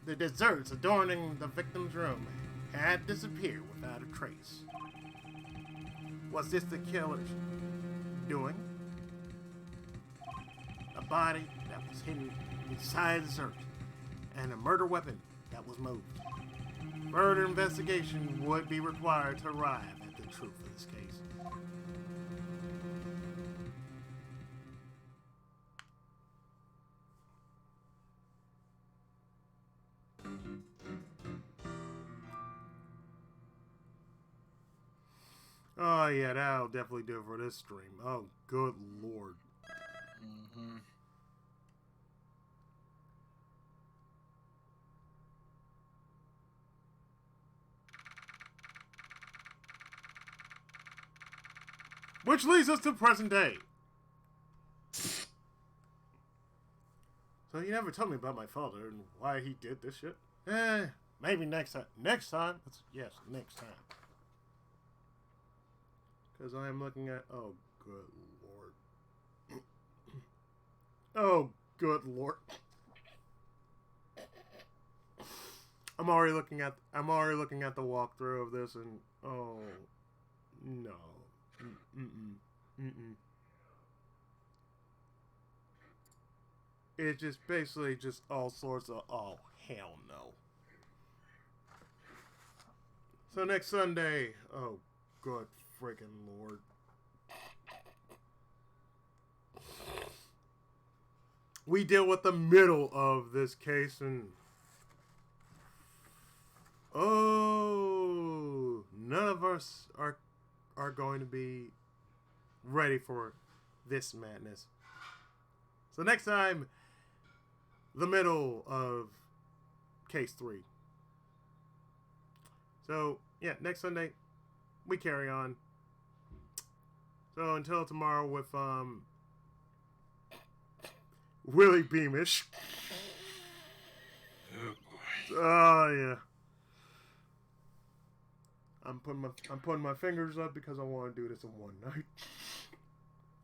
the desserts adorning the victim's room had disappeared without a trace. Was this the killer's doing? A body that was hidden inside the dessert, and a murder weapon that was moved. Further investigation would be required to arrive at the truth of this case. Oh yeah, that'll definitely do it for this stream. Oh, good lord. Mm-hmm. Which leads us to present day. So you never told me about my father and why he did this shit. Maybe next time. Next time? Yes, next time. Because I am looking at... Oh, good lord. Oh, good lord. I'm already looking at the walkthrough of this and... Oh, no. It's just basically just all sorts of... Oh, hell no. So next Sunday... Oh, good freaking lord. We deal with the middle of this case and... Oh, none of us are going to be ready for this madness. So next time, the middle of case 3. So, yeah, next Sunday, we carry on. So until tomorrow with Willie Beamish. Oh boy. Oh yeah. I'm putting my fingers up because I want to do this in one night.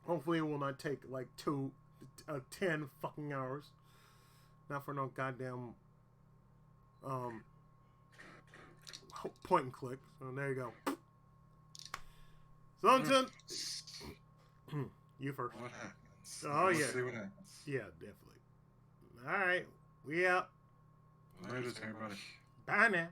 Hopefully it will not take like 10 fucking hours. Not for no goddamn point and click. So there you go. So until you first. What happens? Oh, Let's yeah. see what happens. Yeah, definitely. All right, we out. Later, everybody. Bye now.